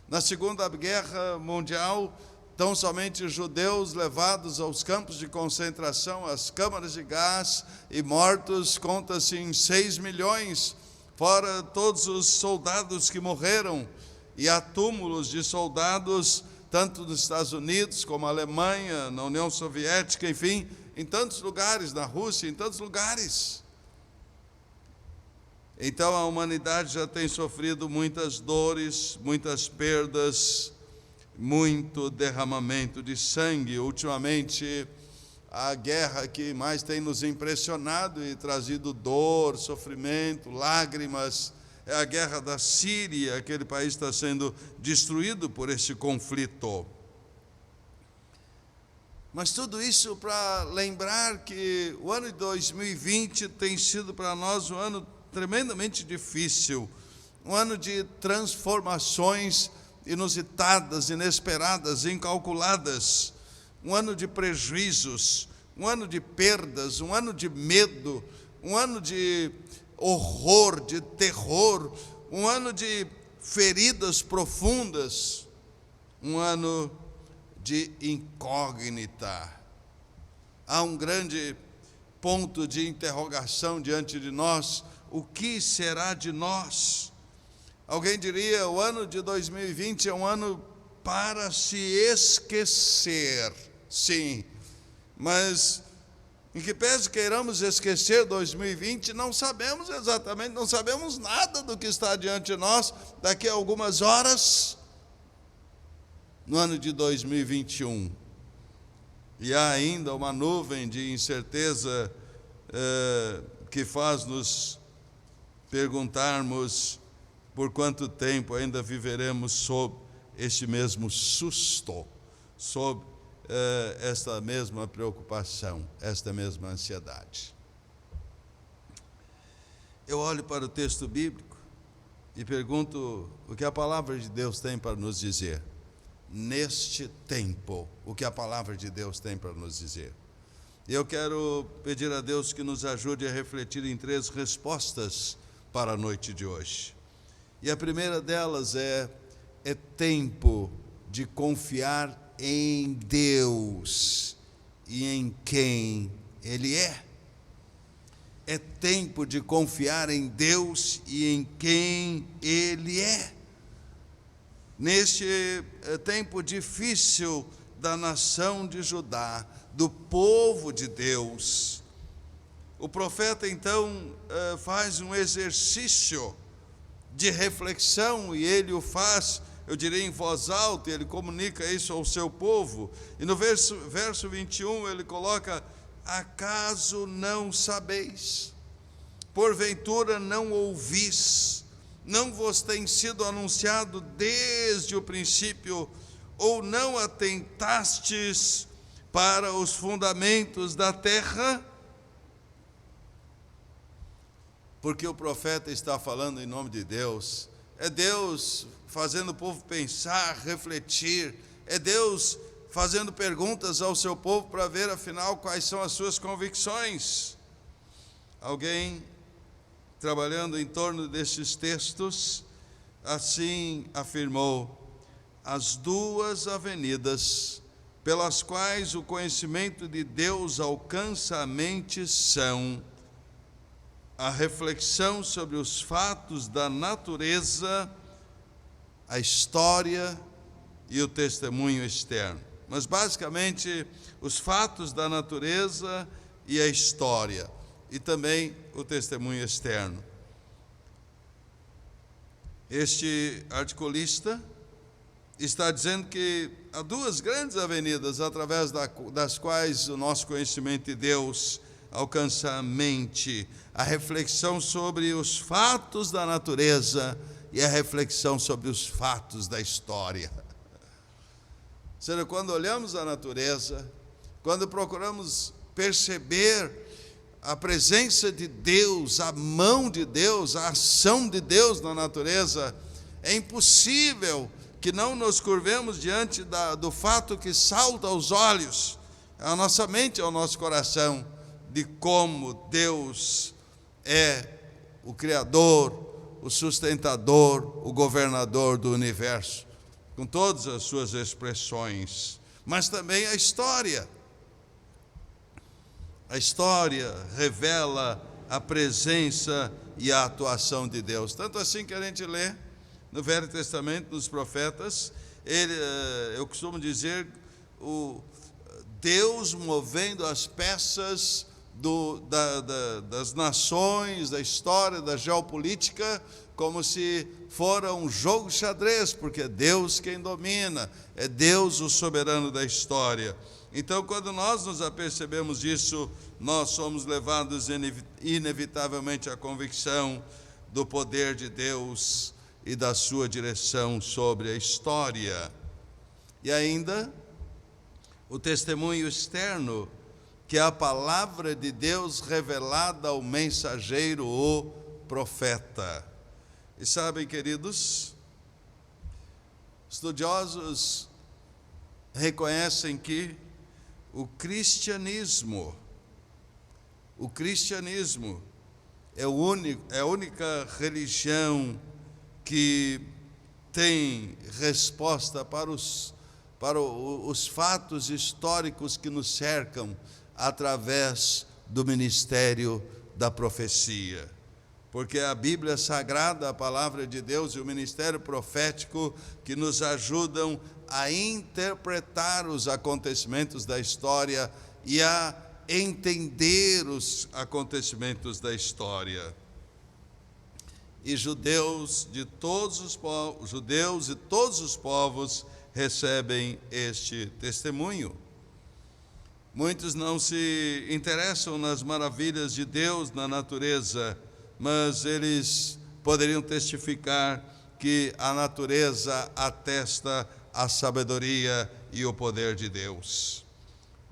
[SPEAKER 1] Na Segunda Guerra Mundial, tão somente judeus levados aos campos de concentração, às câmaras de gás, e mortos, conta-se em 6 milhões, fora todos os soldados que morreram. E há túmulos de soldados, tanto nos Estados Unidos como na Alemanha, na União Soviética, enfim, em tantos lugares, na Rússia, em tantos lugares. Então a humanidade já tem sofrido muitas dores, muitas perdas, muito derramamento de sangue. Ultimamente, a guerra que mais tem nos impressionado e trazido dor, sofrimento, lágrimas, é a guerra da Síria. Aquele país está sendo destruído por esse conflito. Mas tudo isso para lembrar que o ano de 2020 tem sido para nós um ano tremendamente difícil, um ano de transformações inusitadas, inesperadas, incalculadas, um ano de prejuízos, um ano de perdas, um ano de medo, um ano de horror, de terror, um ano de feridas profundas, um ano de incógnita. Há um grande ponto de interrogação diante de nós: o que será de nós? Alguém diria, o ano de 2020 é um ano para se esquecer, sim, mas em que pese queiramos esquecer 2020, não sabemos exatamente, não sabemos nada do que está diante de nós daqui a algumas horas, no ano de 2021. E há ainda uma nuvem de incerteza que faz nos perguntarmos por quanto tempo ainda viveremos sob este mesmo susto, sob esta mesma preocupação, esta mesma ansiedade. Eu olho para o texto bíblico e pergunto o que a palavra de Deus tem para nos dizer. Neste tempo, o que a palavra de Deus tem para nos dizer. Eu quero pedir a Deus que nos ajude a refletir em 3 respostas para a noite de hoje. E a primeira delas é tempo de confiar em Deus e em quem Ele é. É tempo de confiar em Deus e em quem Ele é. Neste tempo difícil da nação de Judá, do povo de Deus, o profeta então faz um exercício de reflexão, e ele o faz, eu diria, em voz alta, ele comunica isso ao seu povo. E no verso 21 ele coloca: acaso não sabeis? Porventura não ouvis? Não vos tem sido anunciado desde o princípio? Ou não atentastes para os fundamentos da terra? Porque o profeta está falando em nome de Deus. É Deus fazendo o povo pensar, refletir. É Deus fazendo perguntas ao seu povo para ver, afinal, quais são as suas convicções. Alguém trabalhando em torno destes textos, assim afirmou: as 2 avenidas pelas quais o conhecimento de Deus alcança a mente são a reflexão sobre os fatos da natureza, a história e o testemunho externo. Mas basicamente os fatos da natureza e a história, e também o testemunho externo. Este articulista está dizendo que há 2 grandes avenidas através das quais o nosso conhecimento de Deus alcança a mente: a reflexão sobre os fatos da natureza e a reflexão sobre os fatos da história. Ou seja, quando olhamos a natureza, quando procuramos perceber a presença de Deus, a mão de Deus, a ação de Deus na natureza, é impossível que não nos curvemos diante do fato que salta aos olhos, à nossa mente, ao nosso coração, de como Deus é o Criador, o sustentador, o governador do universo, com todas as suas expressões. Mas também a história. A história revela a presença e a atuação de Deus. Tanto assim que a gente lê no Velho Testamento, nos profetas, eu costumo dizer, o Deus movendo as peças das nações, da história, da geopolítica, como se fora um jogo de xadrez, porque é Deus quem domina, é Deus o soberano da história. Então, quando nós nos apercebemos disso, nós somos levados inevitavelmente à convicção do poder de Deus e da sua direção sobre a história. E ainda, o testemunho externo, que é a palavra de Deus revelada ao mensageiro, o profeta. E sabem, queridos, estudiosos reconhecem que o cristianismo. O cristianismo é a única religião que tem resposta para os fatos históricos que nos cercam através do ministério da profecia. Porque a Bíblia Sagrada, a palavra de Deus e o ministério profético que nos ajudam a interpretar os acontecimentos da história e a entender os acontecimentos da história. E judeus e todos os povos recebem este testemunho. Muitos não se interessam nas maravilhas de Deus na natureza, mas eles poderiam testificar que a natureza atesta a sabedoria e o poder de Deus.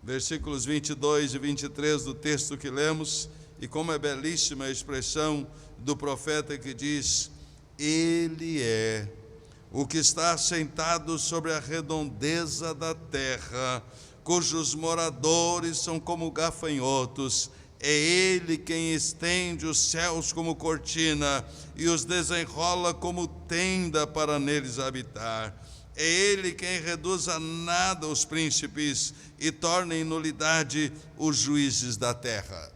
[SPEAKER 1] Versículos 22 e 23 do texto que lemos, e como é belíssima a expressão do profeta que diz: Ele é o que está assentado sobre a redondeza da terra, cujos moradores são como gafanhotos. É Ele quem estende os céus como cortina e os desenrola como tenda para neles habitar. É Ele quem reduz a nada os príncipes e torna em nulidade os juízes da terra.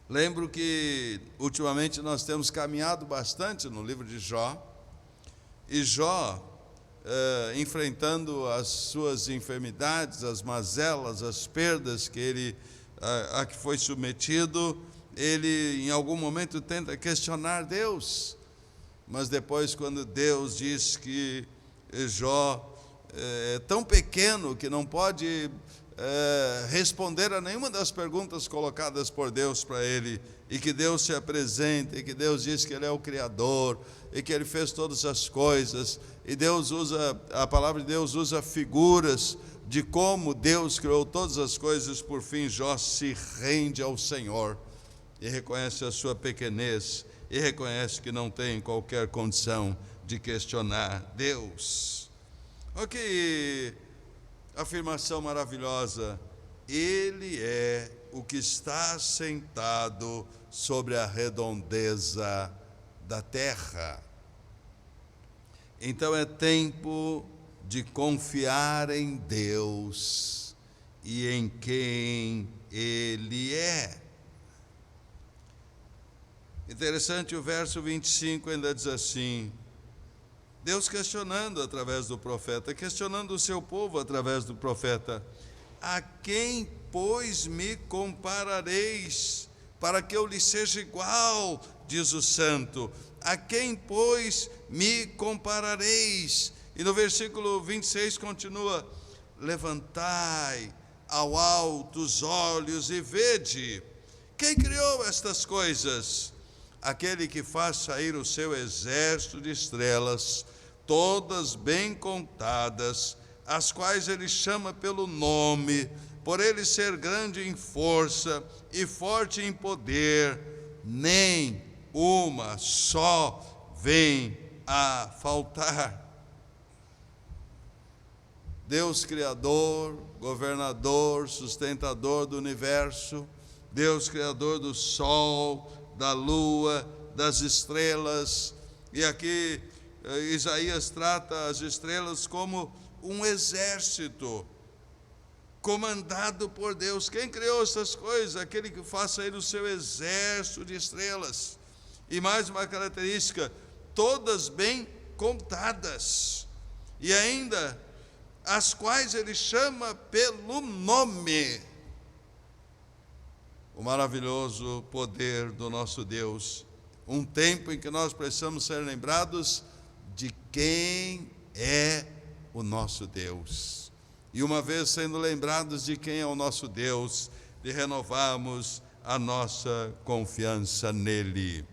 [SPEAKER 1] Lembro que ultimamente nós temos caminhado bastante no livro de Jó, e Jó, enfrentando as suas enfermidades, as mazelas, as perdas a que foi submetido, ele em algum momento tenta questionar Deus, mas depois, quando Deus diz que Jó é tão pequeno que não pode responder a nenhuma das perguntas colocadas por Deus para ele, e que Deus se apresenta, e que Deus diz que Ele é o Criador, e que Ele fez todas as coisas, e a palavra de Deus usa figuras de como Deus criou todas as coisas. Por fim, Jó se rende ao Senhor, e reconhece a sua pequenez, e reconhece que não tem qualquer condição de questionar Deus. Ok, afirmação maravilhosa: Ele é o que está sentado sobre a redondeza da terra. Então é tempo de confiar em Deus e em quem Ele é. Interessante, o verso 25 ainda diz assim: Deus questionando através do profeta, questionando o seu povo através do profeta: a quem, pois, me comparareis, para que eu lhe seja igual, diz o santo. A quem, pois, me comparareis? E no versículo 26 continua: levantai ao alto os olhos e vede. Quem criou estas coisas? Aquele que faz sair o seu exército de estrelas, todas bem contadas, as quais ele chama pelo nome, por ele ser grande em força e forte em poder, nem uma só vem a faltar. Deus Criador, governador, sustentador do universo, Deus Criador do sol, da lua, das estrelas. E aqui Isaías trata as estrelas como um exército comandado por Deus. Quem criou essas coisas? Aquele que faz sair o seu exército de estrelas. E mais uma característica: todas bem contadas, e ainda as quais ele chama pelo nome. O maravilhoso poder do nosso Deus. Um tempo em que nós precisamos ser lembrados de quem é o nosso Deus. E uma vez sendo lembrados de quem é o nosso Deus, de renovarmos a nossa confiança nele.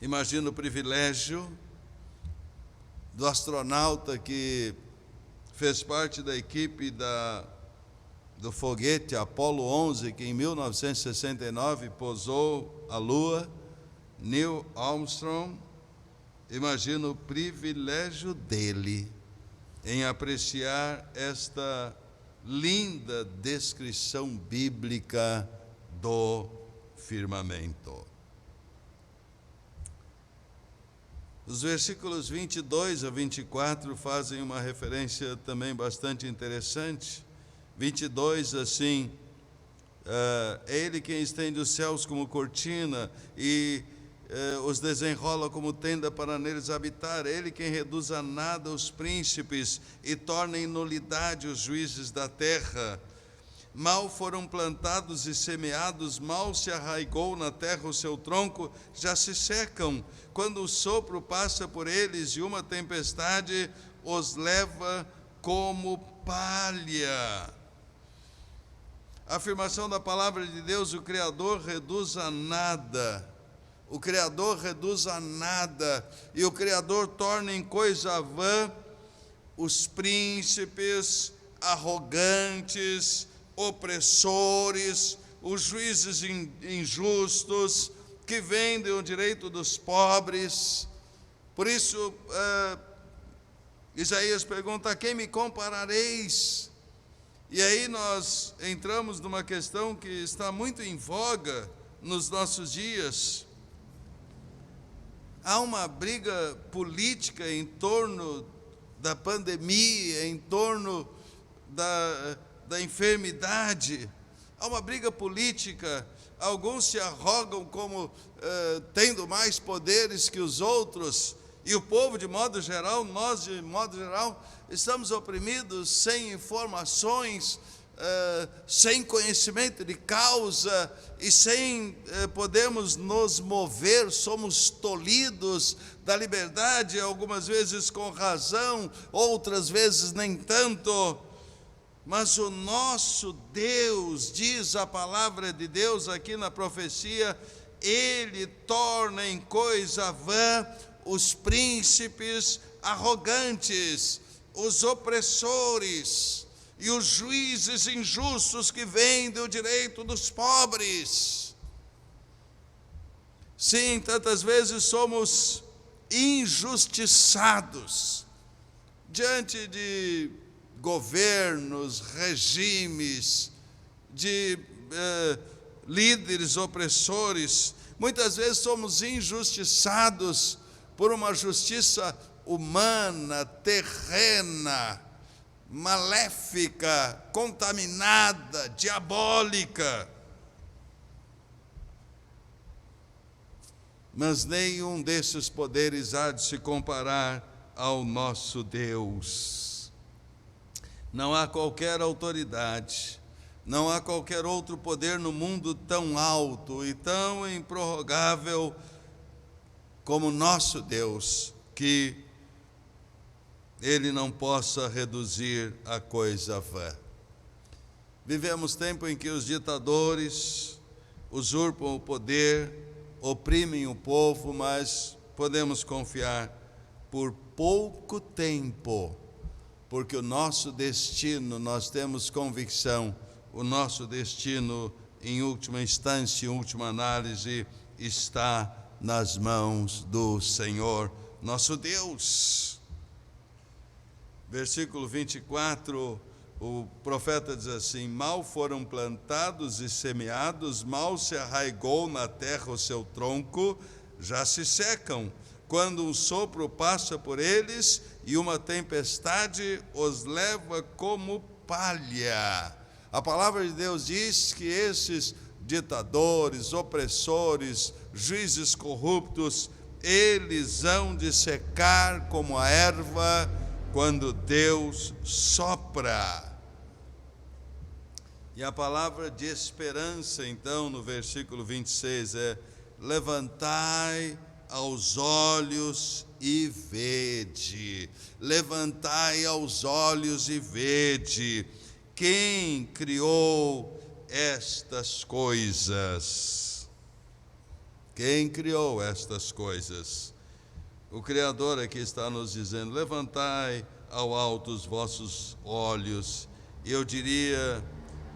[SPEAKER 1] Imagina o privilégio do astronauta que fez parte da equipe do foguete Apollo 11, que em 1969 pousou a Lua, Neil Armstrong. Imagina o privilégio dele em apreciar esta linda descrição bíblica do firmamento. Os versículos 22 a 24 fazem uma referência também bastante interessante. 22, assim, é Ele quem estende os céus como cortina e os desenrola como tenda para neles habitar. É Ele quem reduz a nada os príncipes e torna em nulidade os juízes da terra. Mal foram plantados e semeados, mal se arraigou na terra o seu tronco, já se secam. Quando o sopro passa por eles e uma tempestade os leva como palha. A afirmação da palavra de Deus: o Criador reduz a nada. O Criador reduz a nada, e o Criador torna em coisa vã os príncipes arrogantes, opressores, os juízes injustos, que vendem o direito dos pobres. Por isso, Isaías pergunta: a quem me comparareis? E aí nós entramos numa questão que está muito em voga nos nossos dias. Há uma briga política em torno da pandemia, em torno da enfermidade. Há uma briga política. Alguns se arrogam como tendo mais poderes que os outros, e o povo de modo geral, nós de modo geral, estamos oprimidos, sem informações, sem conhecimento de causa, e sem podermos nos mover, somos tolhidos da liberdade, algumas vezes com razão, outras vezes nem tanto. Mas o nosso Deus, diz a palavra de Deus aqui na profecia, Ele torna em coisa vã os príncipes arrogantes, os opressores e os juízes injustos que vendem o direito dos pobres. Sim, tantas vezes somos injustiçados diante de governos, regimes, de líderes opressores. Muitas vezes somos injustiçados por uma justiça humana, terrena, maléfica, contaminada, diabólica. Mas nenhum desses poderes há de se comparar ao nosso Deus. Não há qualquer autoridade, não há qualquer outro poder no mundo tão alto e tão improrrogável como nosso Deus, que Ele não possa reduzir a coisa vã. Vivemos tempo em que os ditadores usurpam o poder, oprimem o povo, mas podemos confiar por pouco tempo, porque o nosso destino, nós temos convicção, o nosso destino, em última instância, em última análise, está nas mãos do Senhor, nosso Deus. Versículo 24, o profeta diz assim: mal foram plantados e semeados, mal se arraigou na terra o seu tronco, já se secam. Quando um sopro passa por eles e uma tempestade os leva como palha. A palavra de Deus diz que esses ditadores, opressores, juízes corruptos, eles hão de secar como a erva quando Deus sopra. E a palavra de esperança, então, no versículo 26 é: levantai aos olhos e vede. Levantai aos olhos e vede. Quem criou estas coisas? Quem criou estas coisas? O Criador aqui está nos dizendo: levantai ao alto os vossos olhos. E eu diria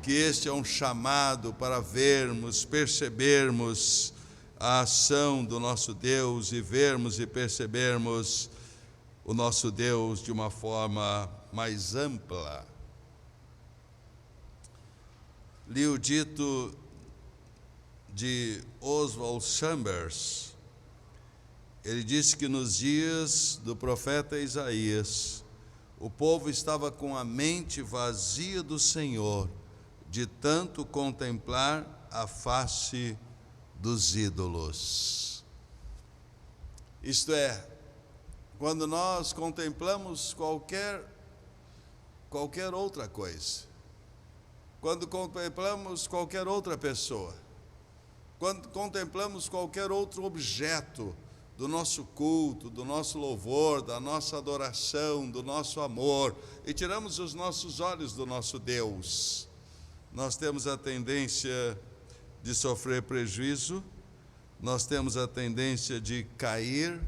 [SPEAKER 1] que este é um chamado para vermos, percebermos a ação do nosso Deus e vermos e percebermos o nosso Deus de uma forma mais ampla. Li o dito de Oswald Chambers. Ele disse que nos dias do profeta Isaías, o povo estava com a mente vazia do Senhor, de tanto contemplar a face dos ídolos. Isto é, quando nós contemplamos qualquer outra coisa, quando contemplamos qualquer outra pessoa, quando contemplamos qualquer outro objeto do nosso culto, do nosso louvor, da nossa adoração, do nosso amor, e tiramos os nossos olhos do nosso Deus, nós temos a tendência de sofrer prejuízo, nós temos a tendência de cair,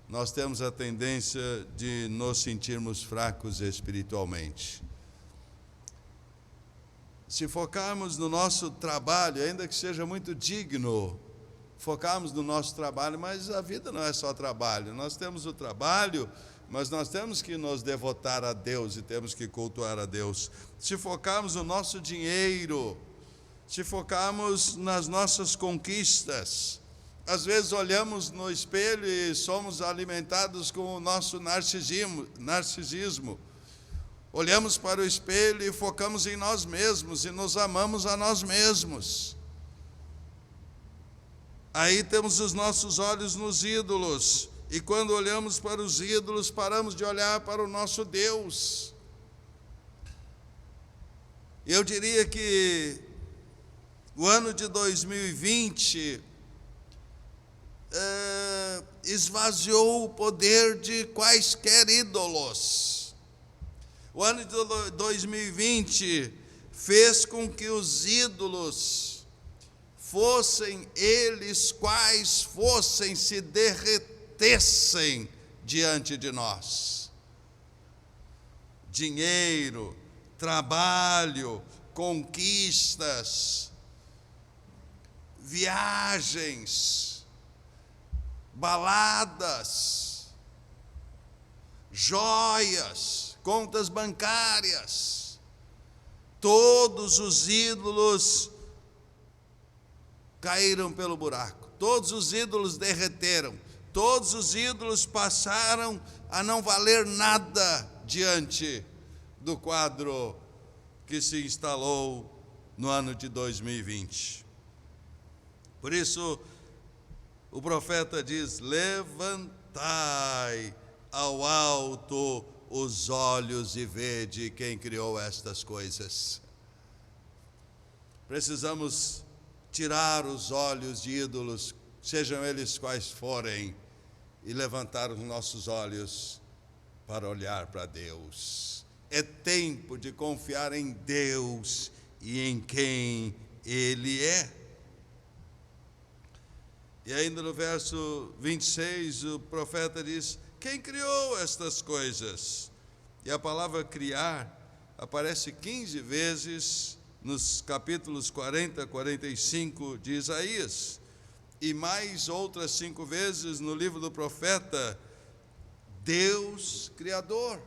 [SPEAKER 1] nós temos a tendência de nos sentirmos fracos espiritualmente. Se focarmos no nosso trabalho, ainda que seja muito digno, focarmos no nosso trabalho, mas a vida não é só trabalho, nós temos o trabalho, mas nós temos que nos devotar a Deus e temos que cultuar a Deus. Se focarmos no nosso dinheiro, se focarmos nas nossas conquistas, às vezes olhamos no espelho e somos alimentados com o nosso narcisismo. Olhamos para o espelho e focamos em nós mesmos e nos amamos a nós mesmos. Aí temos os nossos olhos nos ídolos, e quando olhamos para os ídolos, paramos de olhar para o nosso Deus. Eu diria que o ano de 2020 esvaziou o poder de quaisquer ídolos. O ano de 2020 fez com que os ídolos, fossem eles quais fossem, se derretessem diante de nós. Dinheiro, trabalho, conquistas, viagens, baladas, joias, contas bancárias, todos os ídolos caíram pelo buraco, todos os ídolos derreteram, todos os ídolos passaram a não valer nada diante do quadro que se instalou no ano de 2020. Por isso, o profeta diz: levantai ao alto os olhos e vede quem criou estas coisas. Precisamos tirar os olhos de ídolos, sejam eles quais forem, e levantar os nossos olhos para olhar para Deus. É tempo de confiar em Deus e em quem Ele é. E ainda no verso 26, o profeta diz: quem criou estas coisas? E a palavra criar aparece 15 vezes nos capítulos 40 a 45 de Isaías, e mais outras 5 vezes no livro do profeta. Deus Criador,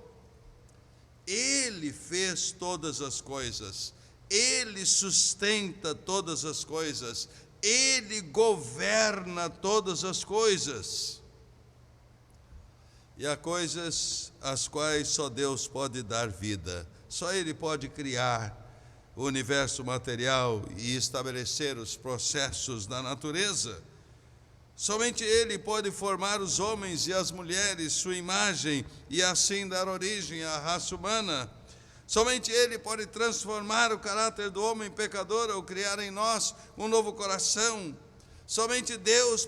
[SPEAKER 1] Ele fez todas as coisas, Ele sustenta todas as coisas, Ele governa todas as coisas. E há coisas às quais só Deus pode dar vida, só Ele pode criar o universo material e estabelecer os processos da natureza. Somente Ele pode formar os homens e as mulheres, sua imagem, e assim dar origem à raça humana. Somente Ele pode transformar o caráter do homem pecador ao criar em nós um novo coração. Somente Deus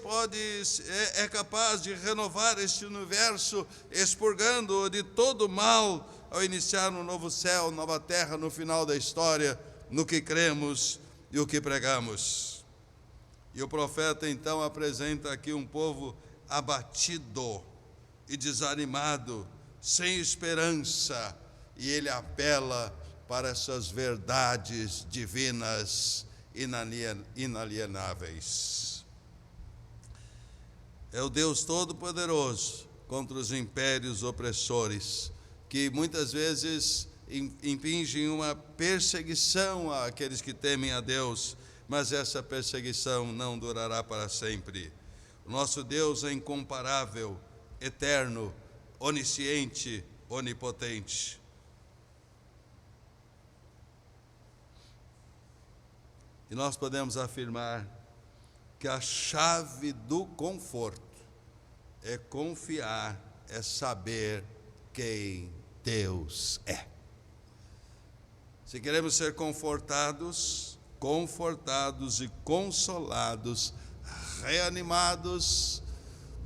[SPEAKER 1] é capaz de renovar este universo, expurgando-o de todo mal, ao iniciar um novo céu, nova terra no final da história, no que cremos e o que pregamos. E o profeta então apresenta aqui um povo abatido e desanimado, sem esperança, e ele apela para essas verdades divinas inalienáveis. É o Deus Todo-Poderoso contra os impérios opressores, que muitas vezes impingem uma perseguição àqueles que temem a Deus, mas essa perseguição não durará para sempre. O nosso Deus é incomparável, eterno, onisciente, onipotente. E nós podemos afirmar que a chave do conforto é confiar, é saber quem Deus é. Se queremos ser confortados e consolados, reanimados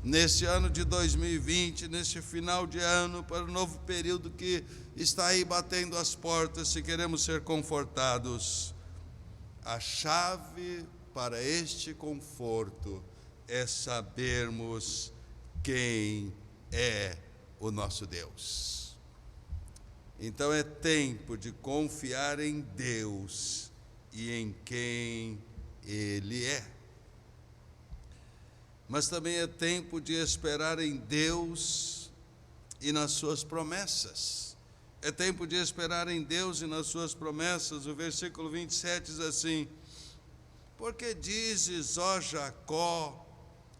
[SPEAKER 1] nesse ano de 2020, nesse final de ano, para o novo período que está aí batendo as portas, se queremos ser confortados, a chave para este conforto é sabermos quem é o nosso Deus. Então é tempo de confiar em Deus e em quem Ele é. Mas também é tempo de esperar em Deus e nas suas promessas. É tempo de esperar em Deus e nas suas promessas. O versículo 27 diz assim: porque dizes, ó Jacó,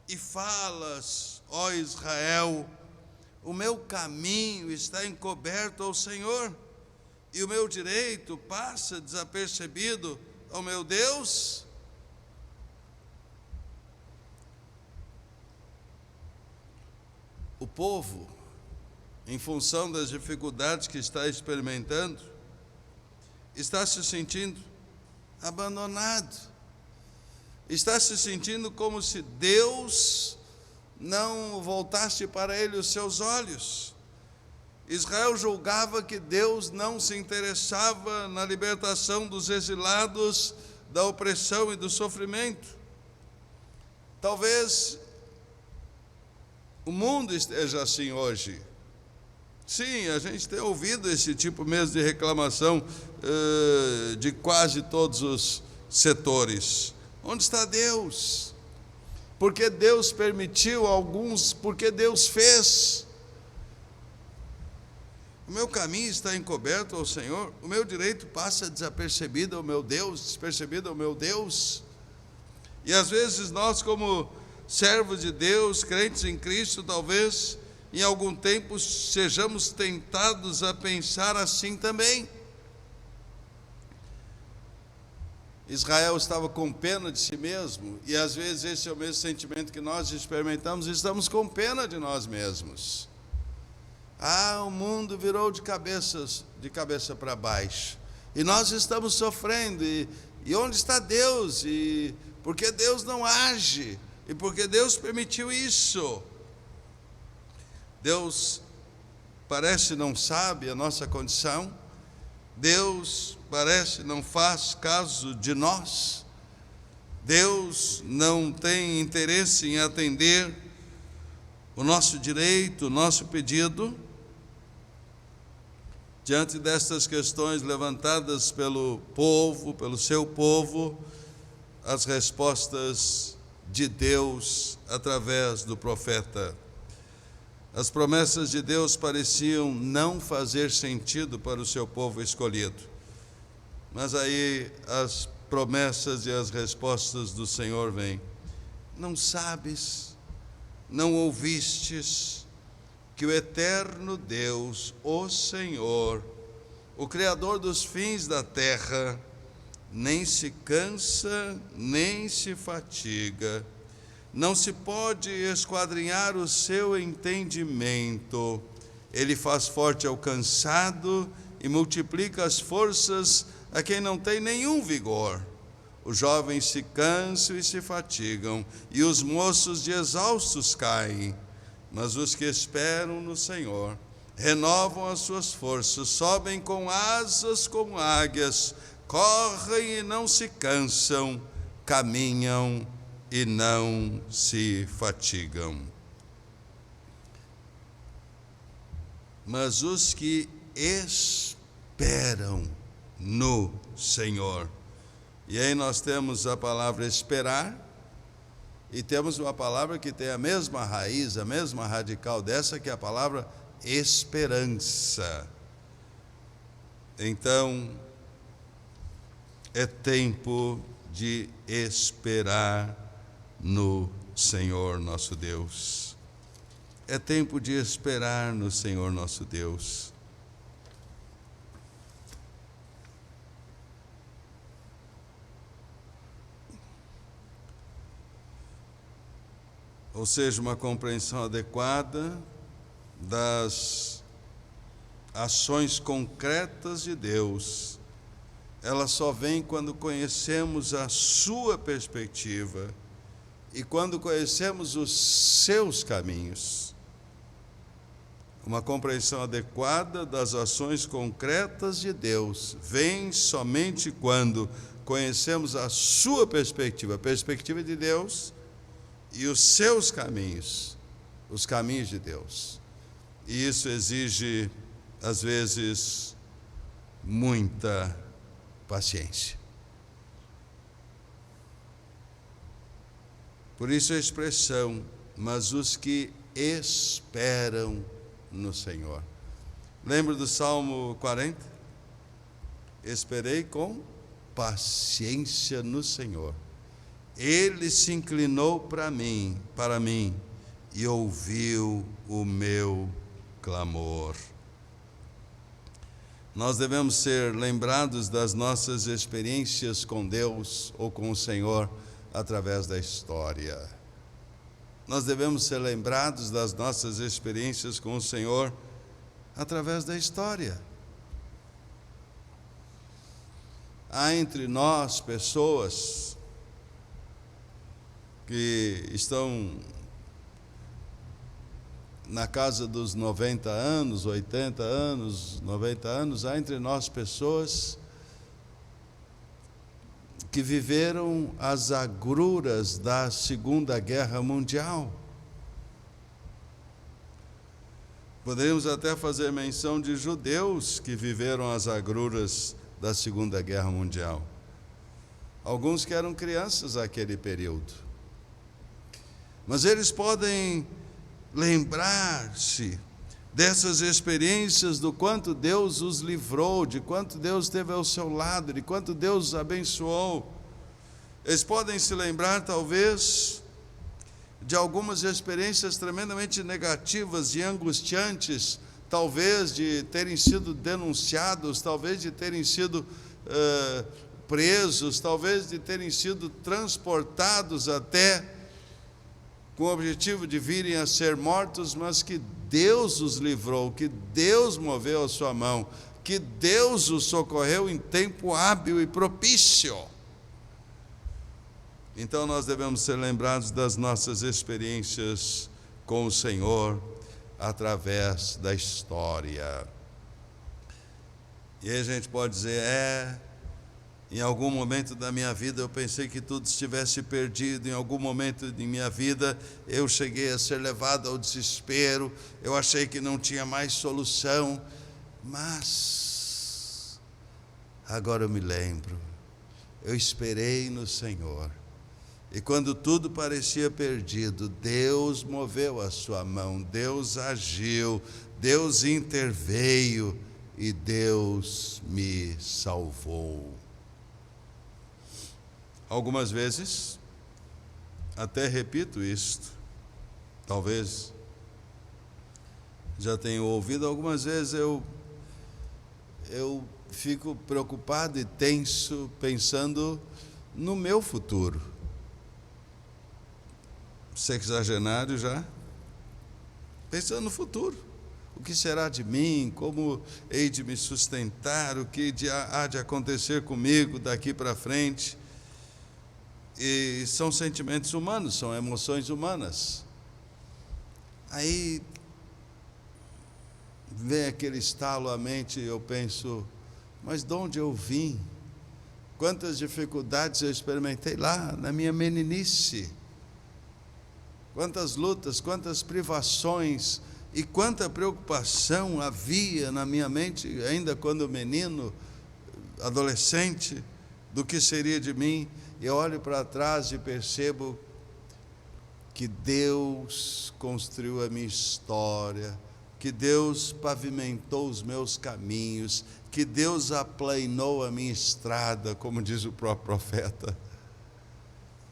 [SPEAKER 1] e falas, ó Israel, o meu caminho está encoberto ao Senhor, e o meu direito passa desapercebido ao meu Deus? O povo, em função das dificuldades que está experimentando, está se sentindo abandonado, está se sentindo como se Deus não voltasse para ele os seus olhos. Israel julgava que Deus não se interessava na libertação dos exilados da opressão e do sofrimento. Talvez o mundo esteja assim hoje. Sim, a gente tem ouvido esse tipo mesmo de reclamação de quase todos os setores. Onde está Deus? Porque Deus permitiu alguns, porque Deus fez. O meu caminho está encoberto ao Senhor, o meu direito passa desapercebido ao meu Deus, despercebido ao meu Deus. E às vezes nós, como servos de Deus, crentes em Cristo, talvez em algum tempo sejamos tentados a pensar assim também. Israel estava com pena de si mesmo, e às vezes esse é o mesmo sentimento que nós experimentamos, estamos com pena de nós mesmos. O mundo virou de cabeça para baixo, e nós estamos sofrendo, e onde está Deus? E por que Deus não age? E por que Deus permitiu isso? Deus parece não sabe a nossa condição, Deus parece não faz caso de nós, Deus não tem interesse em atender o nosso direito, o nosso pedido. Diante destas questões levantadas pelo povo, pelo seu povo, as respostas de Deus através do profeta. As promessas de Deus pareciam não fazer sentido para o seu povo escolhido. Mas aí as promessas e as respostas do Senhor vêm. Não sabes, não ouvistes, que o eterno Deus, o Senhor, o Criador dos fins da terra, nem se cansa, nem se fatiga, não se pode esquadrinhar o seu entendimento. Ele faz forte ao cansado e multiplica as forças a quem não tem nenhum vigor. Os jovens se cansam e se fatigam, e os moços de exaustos caem. Mas os que esperam no Senhor renovam as suas forças, sobem com asas como águias, correm e não se cansam, caminham e não se fatigam. Mas os que esperam no Senhor. E aí nós temos a palavra esperar, e temos uma palavra que tem a mesma raiz, a mesma radical dessa, que é a palavra esperança. Então, é tempo de esperar no Senhor nosso Deus. É tempo de esperar no Senhor nosso Deus. Ou seja, uma compreensão adequada das ações concretas de Deus, ela só vem quando conhecemos a sua perspectiva e quando conhecemos os seus caminhos. Uma compreensão adequada das ações concretas de Deus vem somente quando conhecemos a sua perspectiva, a perspectiva de Deus e os seus caminhos, os caminhos de Deus. E isso exige, às vezes, muita paciência. Por isso a expressão, mas os que esperam no Senhor. Lembra do Salmo 40? Esperei com paciência no Senhor. Ele se inclinou para mim, e ouviu o meu clamor. Nós devemos ser lembrados das nossas experiências com Deus ou com o Senhor através da história. Nós devemos ser lembrados das nossas experiências com o Senhor através da história. Há entre nós pessoas que estão na casa dos 90 anos, 80 anos, 90 anos, há entre nós pessoas que viveram as agruras da Segunda Guerra Mundial. Poderíamos até fazer menção de judeus que viveram as agruras da Segunda Guerra Mundial. Alguns que eram crianças naquele período. Mas eles podem lembrar-se dessas experiências, do quanto Deus os livrou, de quanto Deus esteve ao seu lado, de quanto Deus os abençoou. Eles podem se lembrar, talvez, de algumas experiências tremendamente negativas e angustiantes, talvez de terem sido denunciados, talvez de terem sido presos, talvez de terem sido transportados até com o objetivo de virem a ser mortos, mas que Deus os livrou, que Deus moveu a sua mão, que Deus os socorreu em tempo hábil e propício. Então nós devemos ser lembrados das nossas experiências com o Senhor através da história. E aí a gente pode dizer, em algum momento da minha vida eu pensei que tudo estivesse perdido, em algum momento de minha vida eu cheguei a ser levado ao desespero, eu achei que não tinha mais solução, mas agora eu me lembro, eu esperei no Senhor, e quando tudo parecia perdido, Deus moveu a sua mão, Deus agiu, Deus interveio e Deus me salvou. Algumas vezes, até repito isto, talvez já tenho ouvido, algumas vezes eu fico preocupado e tenso pensando no meu futuro. Sexagenário já, pensando no futuro. O que será de mim? Como hei de me sustentar? O que há de acontecer comigo daqui para frente? E são sentimentos humanos, são emoções humanas. Aí vem aquele estalo à mente e eu penso, mas de onde eu vim? Quantas dificuldades eu experimentei lá na minha meninice? Quantas lutas, quantas privações e quanta preocupação havia na minha mente, ainda quando menino, adolescente, do que seria de mim. Eu olho para trás e percebo que Deus construiu a minha história, que Deus pavimentou os meus caminhos, que Deus aplainou a minha estrada, como diz o próprio profeta,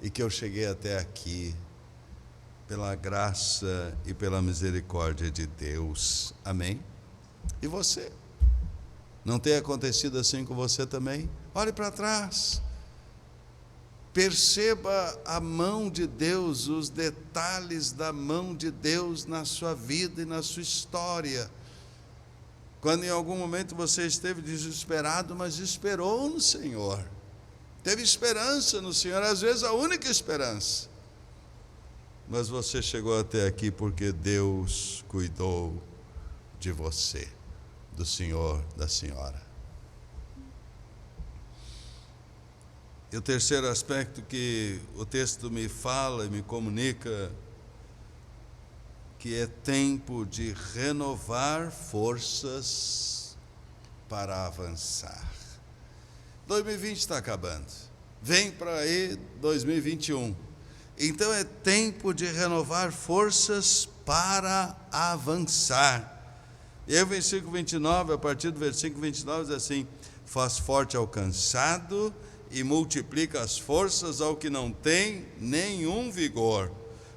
[SPEAKER 1] e que eu cheguei até aqui pela graça e pela misericórdia de Deus. Amém? E você? Não tem acontecido assim com você também? Olhe para trás. Perceba a mão de Deus, os detalhes da mão de Deus na sua vida e na sua história. Quando em algum momento você esteve desesperado, mas esperou no Senhor. Teve esperança no Senhor, às vezes a única esperança. Mas você chegou até aqui porque Deus cuidou de você, do Senhor, da senhora. E o terceiro aspecto que o texto me fala e me comunica, que é tempo de renovar forças para avançar. 2020 está acabando, vem para aí 2021. Então é tempo de renovar forças para avançar. E aí o versículo 29, a partir do versículo 29 diz assim: faz forte ao cansado e multiplica as forças ao que não tem nenhum vigor.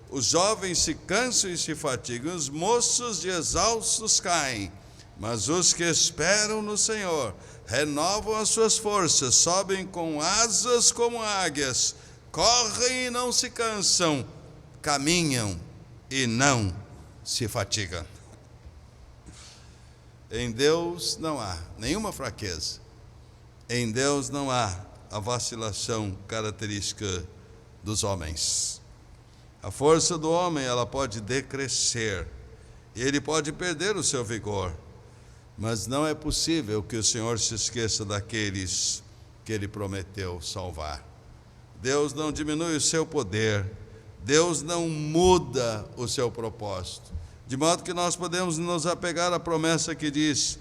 [SPEAKER 1] Os jovens se cansam e se fatigam, os moços de exaustos caem, mas os que esperam no Senhor renovam as suas forças, sobem com asas como águias, correm e não se cansam, caminham e não se fatigam. Em Deus não há nenhuma fraqueza, em Deus não há a vacilação característica dos homens. A força do homem, ela pode decrescer, e ele pode perder o seu vigor, mas não é possível que o Senhor se esqueça daqueles que Ele prometeu salvar. Deus não diminui o seu poder, Deus não muda o seu propósito, de modo que nós podemos nos apegar à promessa que diz: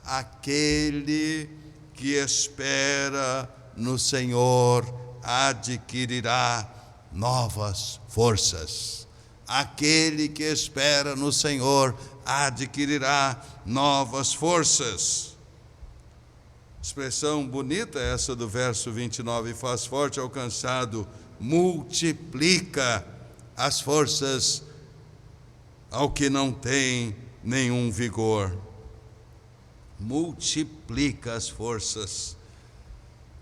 [SPEAKER 1] aquele que espera no Senhor adquirirá novas forças. Aquele que espera no Senhor adquirirá novas forças. Expressão bonita essa do verso 29, faz forte ao cansado, multiplica as forças ao que não tem nenhum vigor. Multiplica as forças.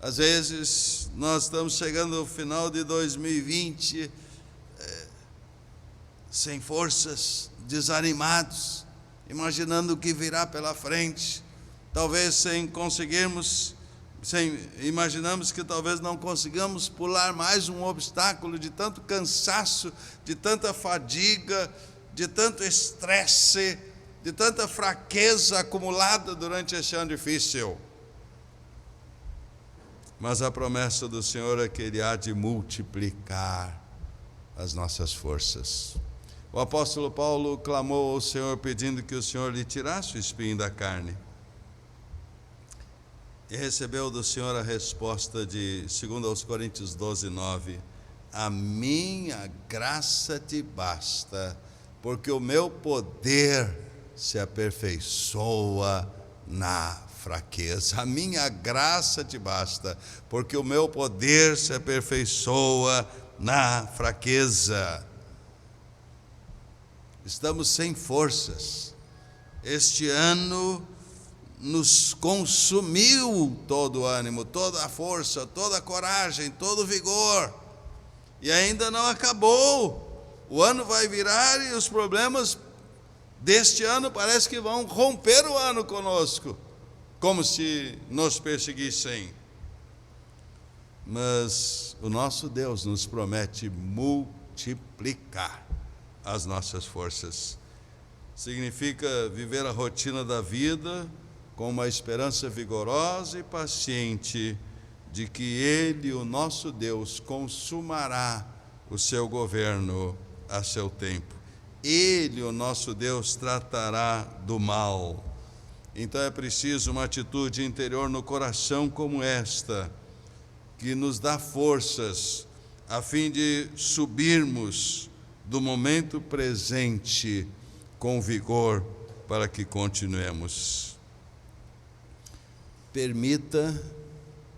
[SPEAKER 1] Às vezes nós estamos chegando ao final de 2020 sem forças, desanimados, imaginando o que virá pela frente, talvez imaginamos que talvez não consigamos pular mais um obstáculo de tanto cansaço, de tanta fadiga, de tanto estresse, de tanta fraqueza acumulada durante esse ano difícil. Mas a promessa do Senhor é que Ele há de multiplicar as nossas forças. O apóstolo Paulo clamou ao Senhor pedindo que o Senhor lhe tirasse o espinho da carne. E recebeu do Senhor a resposta de 2 Coríntios 12, 9. A minha graça te basta, porque o meu poder se aperfeiçoa na fraqueza. A minha graça te basta, porque o meu poder se aperfeiçoa na fraqueza. Estamos sem forças. Este ano nos consumiu todo o ânimo, toda a força, toda a coragem, todo o vigor. E ainda não acabou. O ano vai virar e os problemas deste ano parece que vão romper o ano conosco, como se nos perseguissem. Mas o nosso Deus nos promete multiplicar as nossas forças. Significa viver a rotina da vida com uma esperança vigorosa e paciente de que Ele, o nosso Deus, consumará o seu governo a seu tempo. Ele, o nosso Deus, tratará do mal. Então é preciso uma atitude interior no coração como esta, que nos dá forças a fim de subirmos do momento presente com vigor para que continuemos. Permita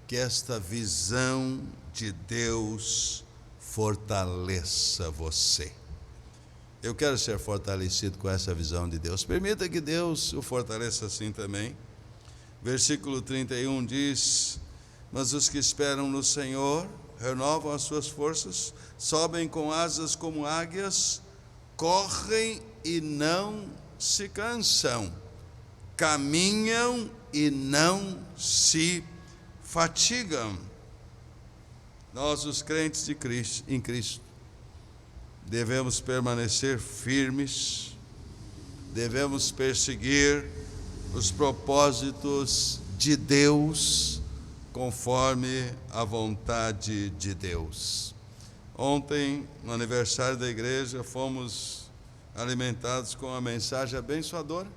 [SPEAKER 1] que esta visão de Deus fortaleça você. Eu quero ser fortalecido com essa visão de Deus. Permita que Deus o fortaleça assim também. Versículo 31 diz: mas os que esperam no Senhor renovam as suas forças, sobem com asas como águias, correm e não se cansam, caminham e não se fatigam. Nós, os crentes de Cristo, em Cristo, devemos permanecer firmes, devemos perseguir os propósitos de Deus, conforme a vontade de Deus. Ontem, no aniversário da igreja, fomos alimentados com uma mensagem abençoadora.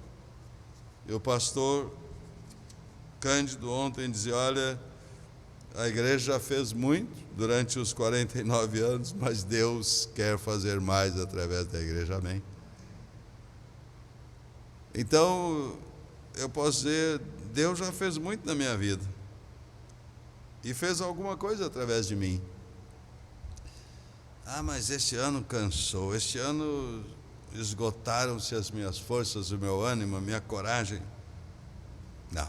[SPEAKER 1] E o pastor Cândido ontem dizia: olha, a igreja já fez muito durante os 49 anos, mas Deus quer fazer mais através da igreja, amém? Então, eu posso dizer, Deus já fez muito na minha vida, e fez alguma coisa através de mim. Ah, mas este ano cansou, este ano esgotaram-se as minhas forças, o meu ânimo, a minha coragem. Não.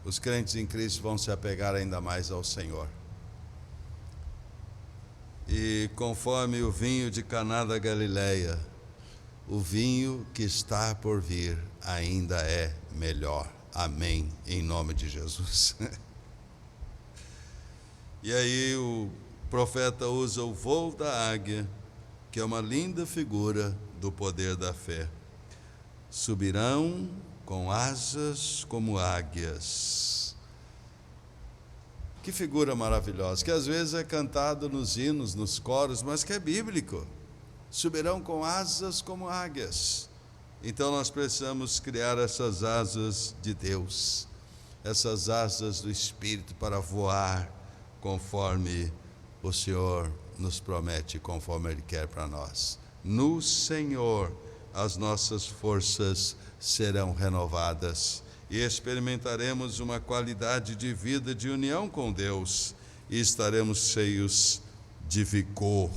[SPEAKER 1] Os crentes em Cristo vão se apegar ainda mais ao Senhor. E conforme o vinho de Caná da Galileia, o vinho que está por vir ainda é melhor. Amém, em nome de Jesus. E aí o profeta usa o voo da águia, que é uma linda figura do poder da fé. Subirão com asas como águias. Que figura maravilhosa, que às vezes é cantado nos hinos, nos coros, mas que é bíblico. Subirão com asas como águias. Então nós precisamos criar essas asas de Deus, essas asas do Espírito para voar conforme o Senhor nos promete, conforme Ele quer para nós. No Senhor as nossas forças serão renovadas e experimentaremos uma qualidade de vida de união com Deus e estaremos cheios de vigor,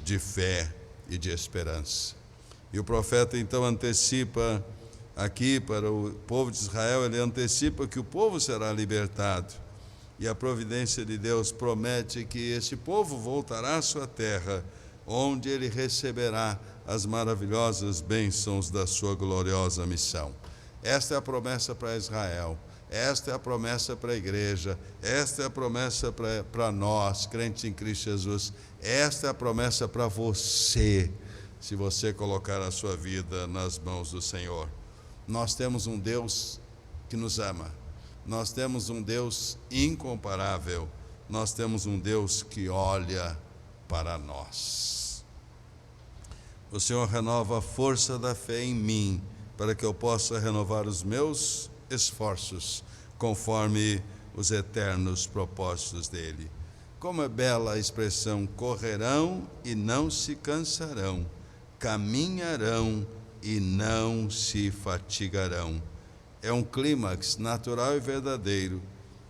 [SPEAKER 1] de fé e de esperança. E o profeta então antecipa aqui para o povo de Israel, ele antecipa que o povo será libertado. E a providência de Deus promete que esse povo voltará à sua terra, onde ele receberá as maravilhosas bênçãos da sua gloriosa missão. Esta é a promessa para Israel, esta é a promessa para a igreja, esta é a promessa para nós, crentes em Cristo Jesus, esta é a promessa para você, se você colocar a sua vida nas mãos do Senhor. Nós temos um Deus que nos ama. Nós temos um Deus incomparável, nós temos um Deus que olha para nós. O Senhor renova a força da fé em mim, para que eu possa renovar os meus esforços, conforme os eternos propósitos dEle. Como é bela a expressão: correrão e não se cansarão, caminharão e não se fatigarão. É um clímax natural e verdadeiro,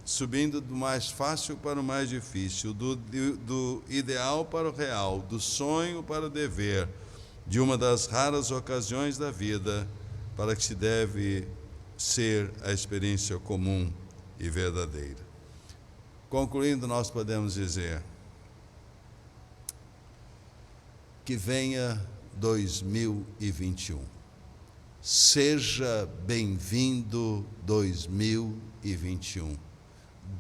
[SPEAKER 1] subindo do mais fácil para o mais difícil, do ideal para o real, do sonho para o dever, de uma das raras ocasiões da vida para que se deve ser a experiência comum e verdadeira. Concluindo, nós podemos dizer que venha 2021. Seja bem-vindo 2021.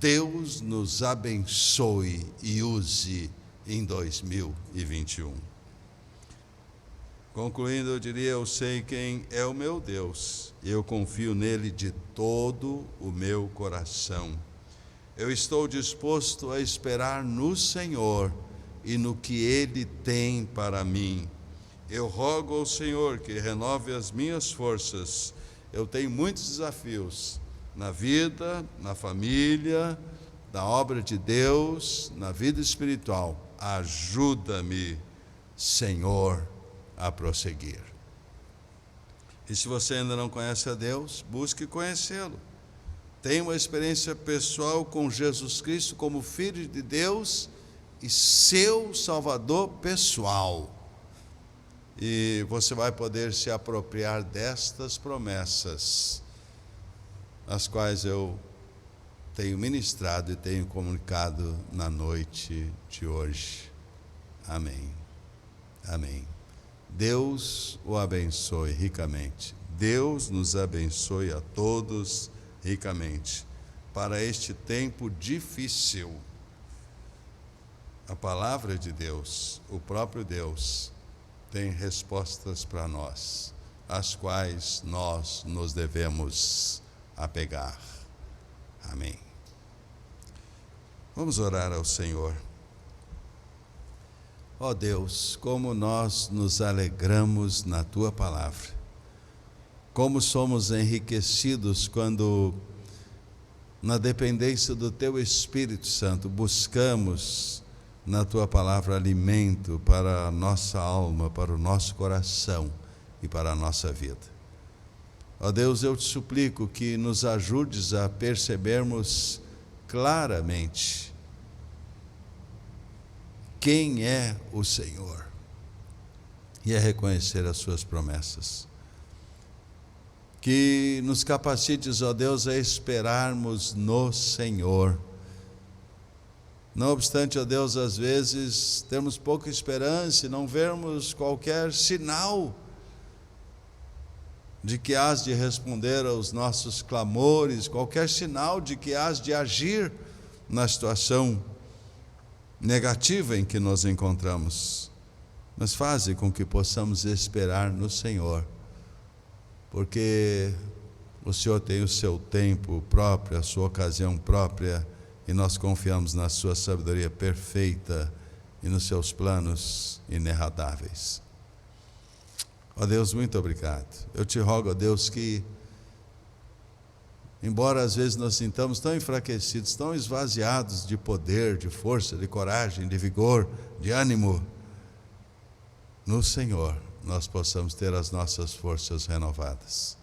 [SPEAKER 1] Deus nos abençoe e use em 2021. Concluindo, eu diria: eu sei quem é o meu Deus, eu confio nele de todo o meu coração. Eu estou disposto a esperar no Senhor e no que Ele tem para mim. Eu rogo ao Senhor que renove as minhas forças. Eu tenho muitos desafios na vida, na família, na obra de Deus, na vida espiritual. Ajuda-me, Senhor, a prosseguir. E se você ainda não conhece a Deus, busque conhecê-lo. Tenha uma experiência pessoal com Jesus Cristo como Filho de Deus e seu Salvador pessoal. E você vai poder se apropriar destas promessas, as quais eu tenho ministrado e tenho comunicado na noite de hoje. Amém. Amém. Deus o abençoe ricamente. Deus nos abençoe a todos ricamente para este tempo difícil. A palavra de Deus, o próprio Deus, tem respostas para nós, às quais nós nos devemos apegar. Amém. Vamos orar ao Senhor. Ó Deus, como nós nos alegramos na Tua palavra, como somos enriquecidos quando, na dependência do Teu Espírito Santo, buscamos na Tua palavra alimento para a nossa alma, para o nosso coração e para a nossa vida. Ó Deus, eu te suplico que nos ajudes a percebermos claramente quem é o Senhor e a reconhecer as suas promessas. Que nos capacites, ó Deus, a esperarmos no Senhor. Não obstante, ó Deus, às vezes temos pouca esperança e não vermos qualquer sinal de que hás de responder aos nossos clamores, qualquer sinal de que hás de agir na situação negativa em que nos encontramos. Mas faze com que possamos esperar no Senhor, porque o Senhor tem o seu tempo próprio, a sua ocasião própria, e nós confiamos na sua sabedoria perfeita e nos seus planos inerradáveis. Ó Deus, muito obrigado. Eu te rogo, ó Deus, que, embora às vezes nós sintamos tão enfraquecidos, tão esvaziados de poder, de força, de coragem, de vigor, de ânimo, no Senhor nós possamos ter as nossas forças renovadas.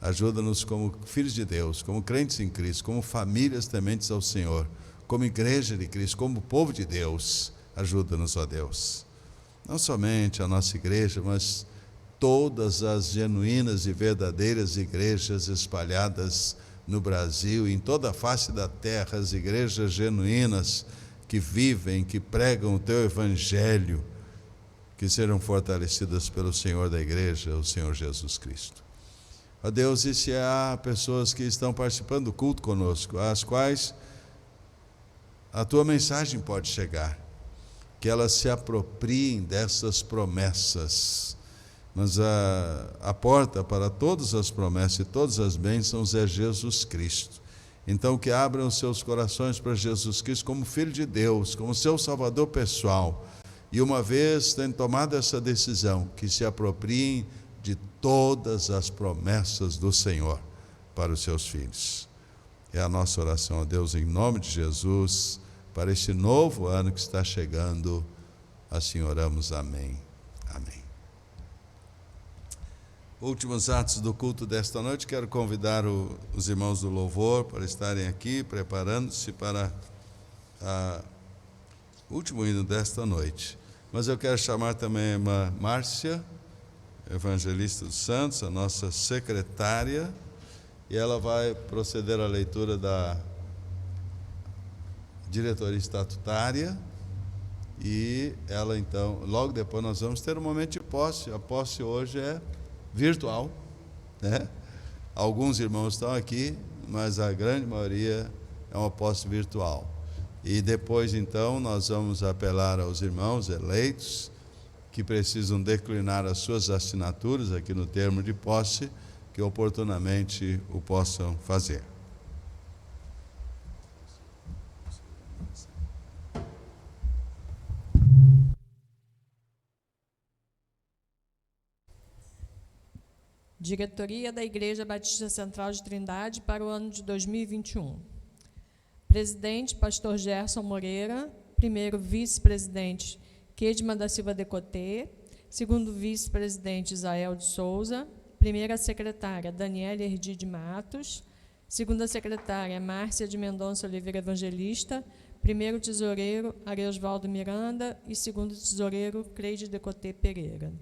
[SPEAKER 1] Ajuda-nos como filhos de Deus, como crentes em Cristo, como famílias tementes ao Senhor, como igreja de Cristo, como povo de Deus. Ajuda-nos, ó Deus. Não somente a nossa igreja, mas todas as genuínas e verdadeiras igrejas espalhadas no Brasil e em toda a face da terra, as igrejas genuínas que vivem, que pregam o Teu Evangelho, que serão fortalecidas pelo Senhor da igreja, o Senhor Jesus Cristo. Ó Deus, e se há pessoas que estão participando do culto conosco, às quais a Tua mensagem pode chegar, que elas se apropriem dessas promessas. Mas a porta para todas as promessas e todas as bênçãos é Jesus Cristo. Então que abram os seus corações para Jesus Cristo como Filho de Deus, como seu Salvador pessoal. E uma vez tendo tomado essa decisão, que se apropriem de todas as promessas do Senhor para os seus filhos. É a nossa oração a Deus em nome de Jesus, para este novo ano que está chegando. Assim oramos, amém. Amém. Últimos atos do culto desta noite, quero convidar os irmãos do louvor para estarem aqui, preparando-se para o último hino desta noite. Mas eu quero chamar também a irmã Márcia, evangelista dos Santos, a nossa secretária, e ela vai proceder à leitura da diretoria estatutária, e ela então, logo depois nós vamos ter um momento de posse. A posse hoje é virtual, né? Alguns irmãos estão aqui, mas a grande maioria é uma posse virtual. E depois então nós vamos apelar aos irmãos eleitos que precisam declinar as suas assinaturas aqui no termo de posse, que oportunamente o possam fazer.
[SPEAKER 5] Diretoria da Igreja Batista Central de Trindade para o ano de 2021. Presidente, pastor Gerson Moreira. Primeiro vice-presidente, Kedma da Silva Decotê. Segundo vice-presidente, Isael de Souza. primeira secretária, Daniela Erdi de Matos. Segunda secretária, Márcia de Mendonça Oliveira Evangelista. Primeiro tesoureiro, Areosvaldo Miranda. E segundo tesoureiro, Cleide Decotê Pereira.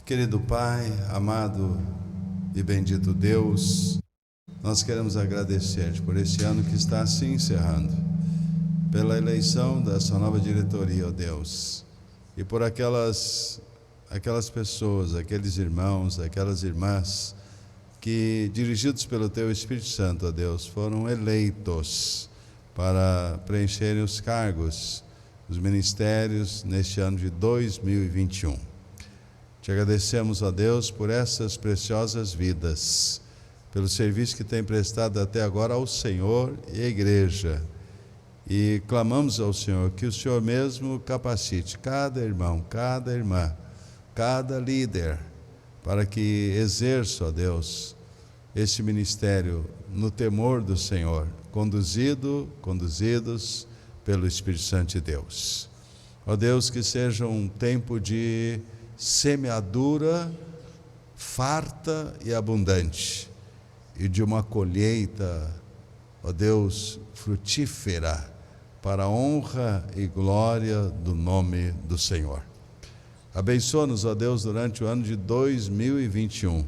[SPEAKER 1] Querido Pai, amado e bendito Deus, nós queremos agradecer por esse ano que está se encerrando, pela eleição dessa nova diretoria, ó Deus, e por aquelas pessoas, aqueles irmãos, aquelas irmãs que, dirigidos pelo Teu Espírito Santo, ó Deus, foram eleitos para preencherem os cargos, os ministérios neste ano de 2021. Te agradecemos, ó Deus, por essas preciosas vidas, pelo serviço que tem prestado até agora ao Senhor e à igreja. E clamamos ao Senhor que o Senhor mesmo capacite cada irmão, cada irmã, cada líder, para que exerça, ó Deus, esse ministério no temor do Senhor, conduzidos pelo Espírito Santo de Deus. Ó Deus, que seja um tempo de semeadura farta e abundante, e de uma colheita, ó Deus, frutífera, para a honra e glória do nome do Senhor. Abençoa-nos, ó Deus, durante o ano de 2021,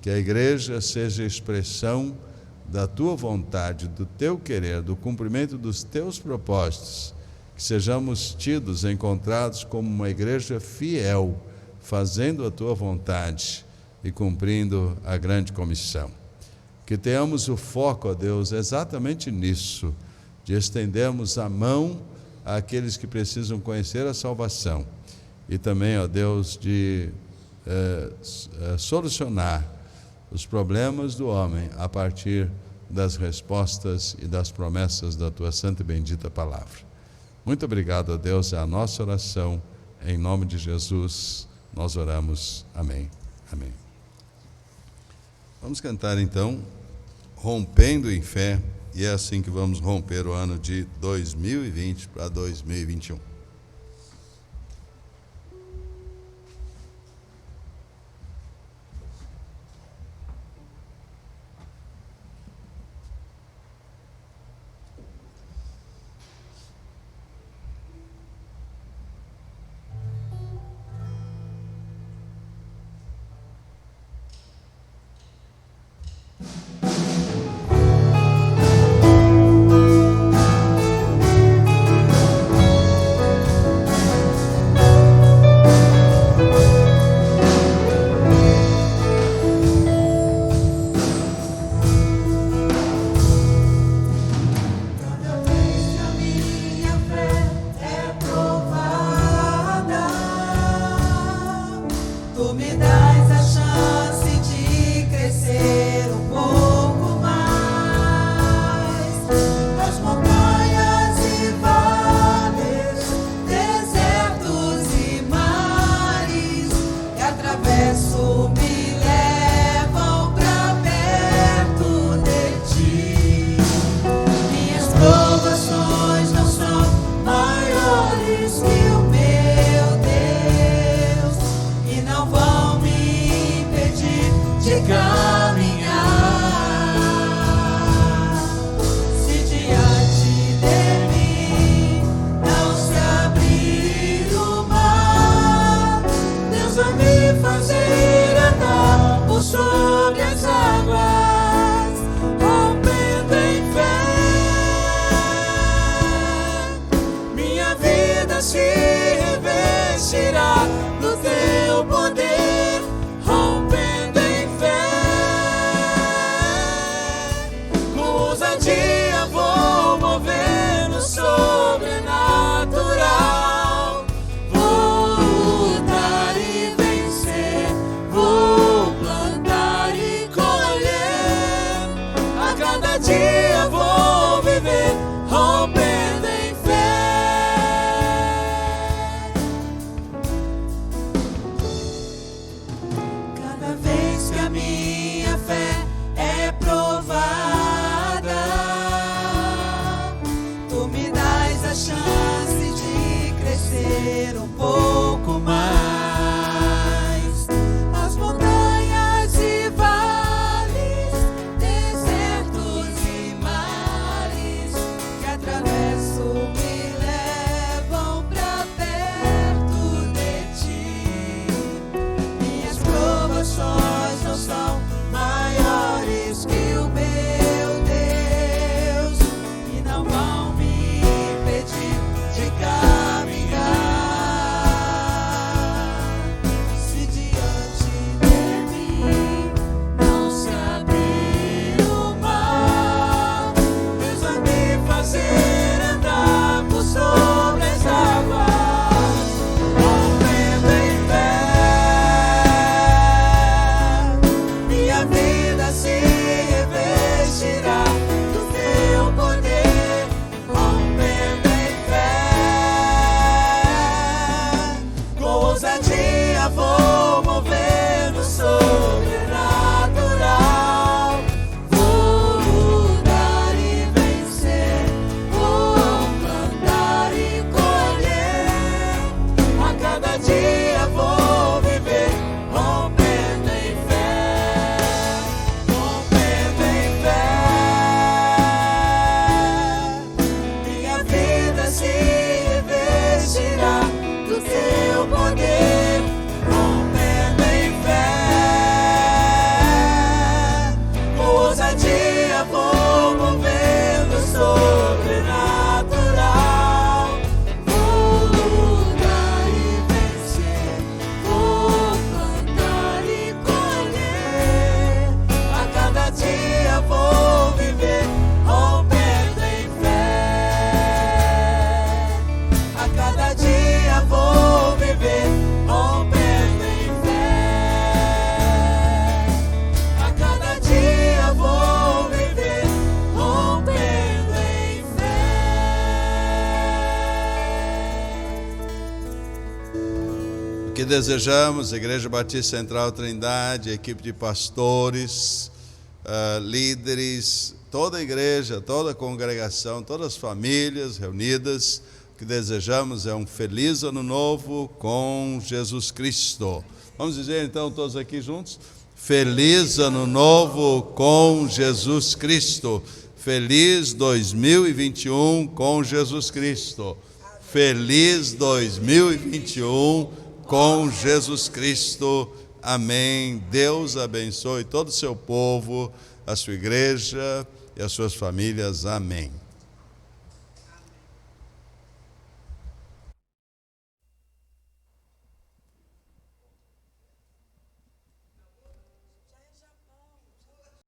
[SPEAKER 1] que a igreja seja expressão da Tua vontade, do Teu querer, do cumprimento dos Teus propósitos, que sejamos tidos, encontrados como uma igreja fiel, fazendo a Tua vontade e cumprindo a grande comissão. Que tenhamos o foco, ó Deus, exatamente nisso, de estendermos a mão àqueles que precisam conhecer a salvação, e também, ó Deus, de solucionar os problemas do homem a partir das respostas e das promessas da Tua santa e bendita palavra. Muito obrigado, ó Deus, é a nossa oração, em nome de Jesus, nós oramos. Amém. Amém. Vamos cantar então, Rompendo em Fé, e é assim que vamos romper o ano de 2020 para 2021.
[SPEAKER 2] Rompendo ousadia vou mover no sobrenatural. Vou mudar e vencer, vou plantar e colher. A cada dia vou viver rompendo em fé, rompendo em fé. Minha vida se revestirá do teu poder, rompendo em fé. Com ousadia vou mover no sobrenatural. Vou lutar e vencer, vou plantar e colher. A cada dia vou viver rompendo em fé. A cada dia vou viver rompendo em fé. A cada dia vou viver rompendo em fé.
[SPEAKER 1] O que desejamos, Igreja Batista Central Trindade, equipe de pastores, líderes, toda a igreja, toda a congregação, todas as famílias reunidas, o que desejamos é um feliz ano novo com Jesus Cristo. Vamos dizer então todos aqui juntos? Feliz ano novo com Jesus Cristo. Feliz 2021 com Jesus Cristo. Feliz 2021 com Jesus Cristo. Amém. Deus abençoe todo o seu povo, a sua igreja e as suas famílias. Amém.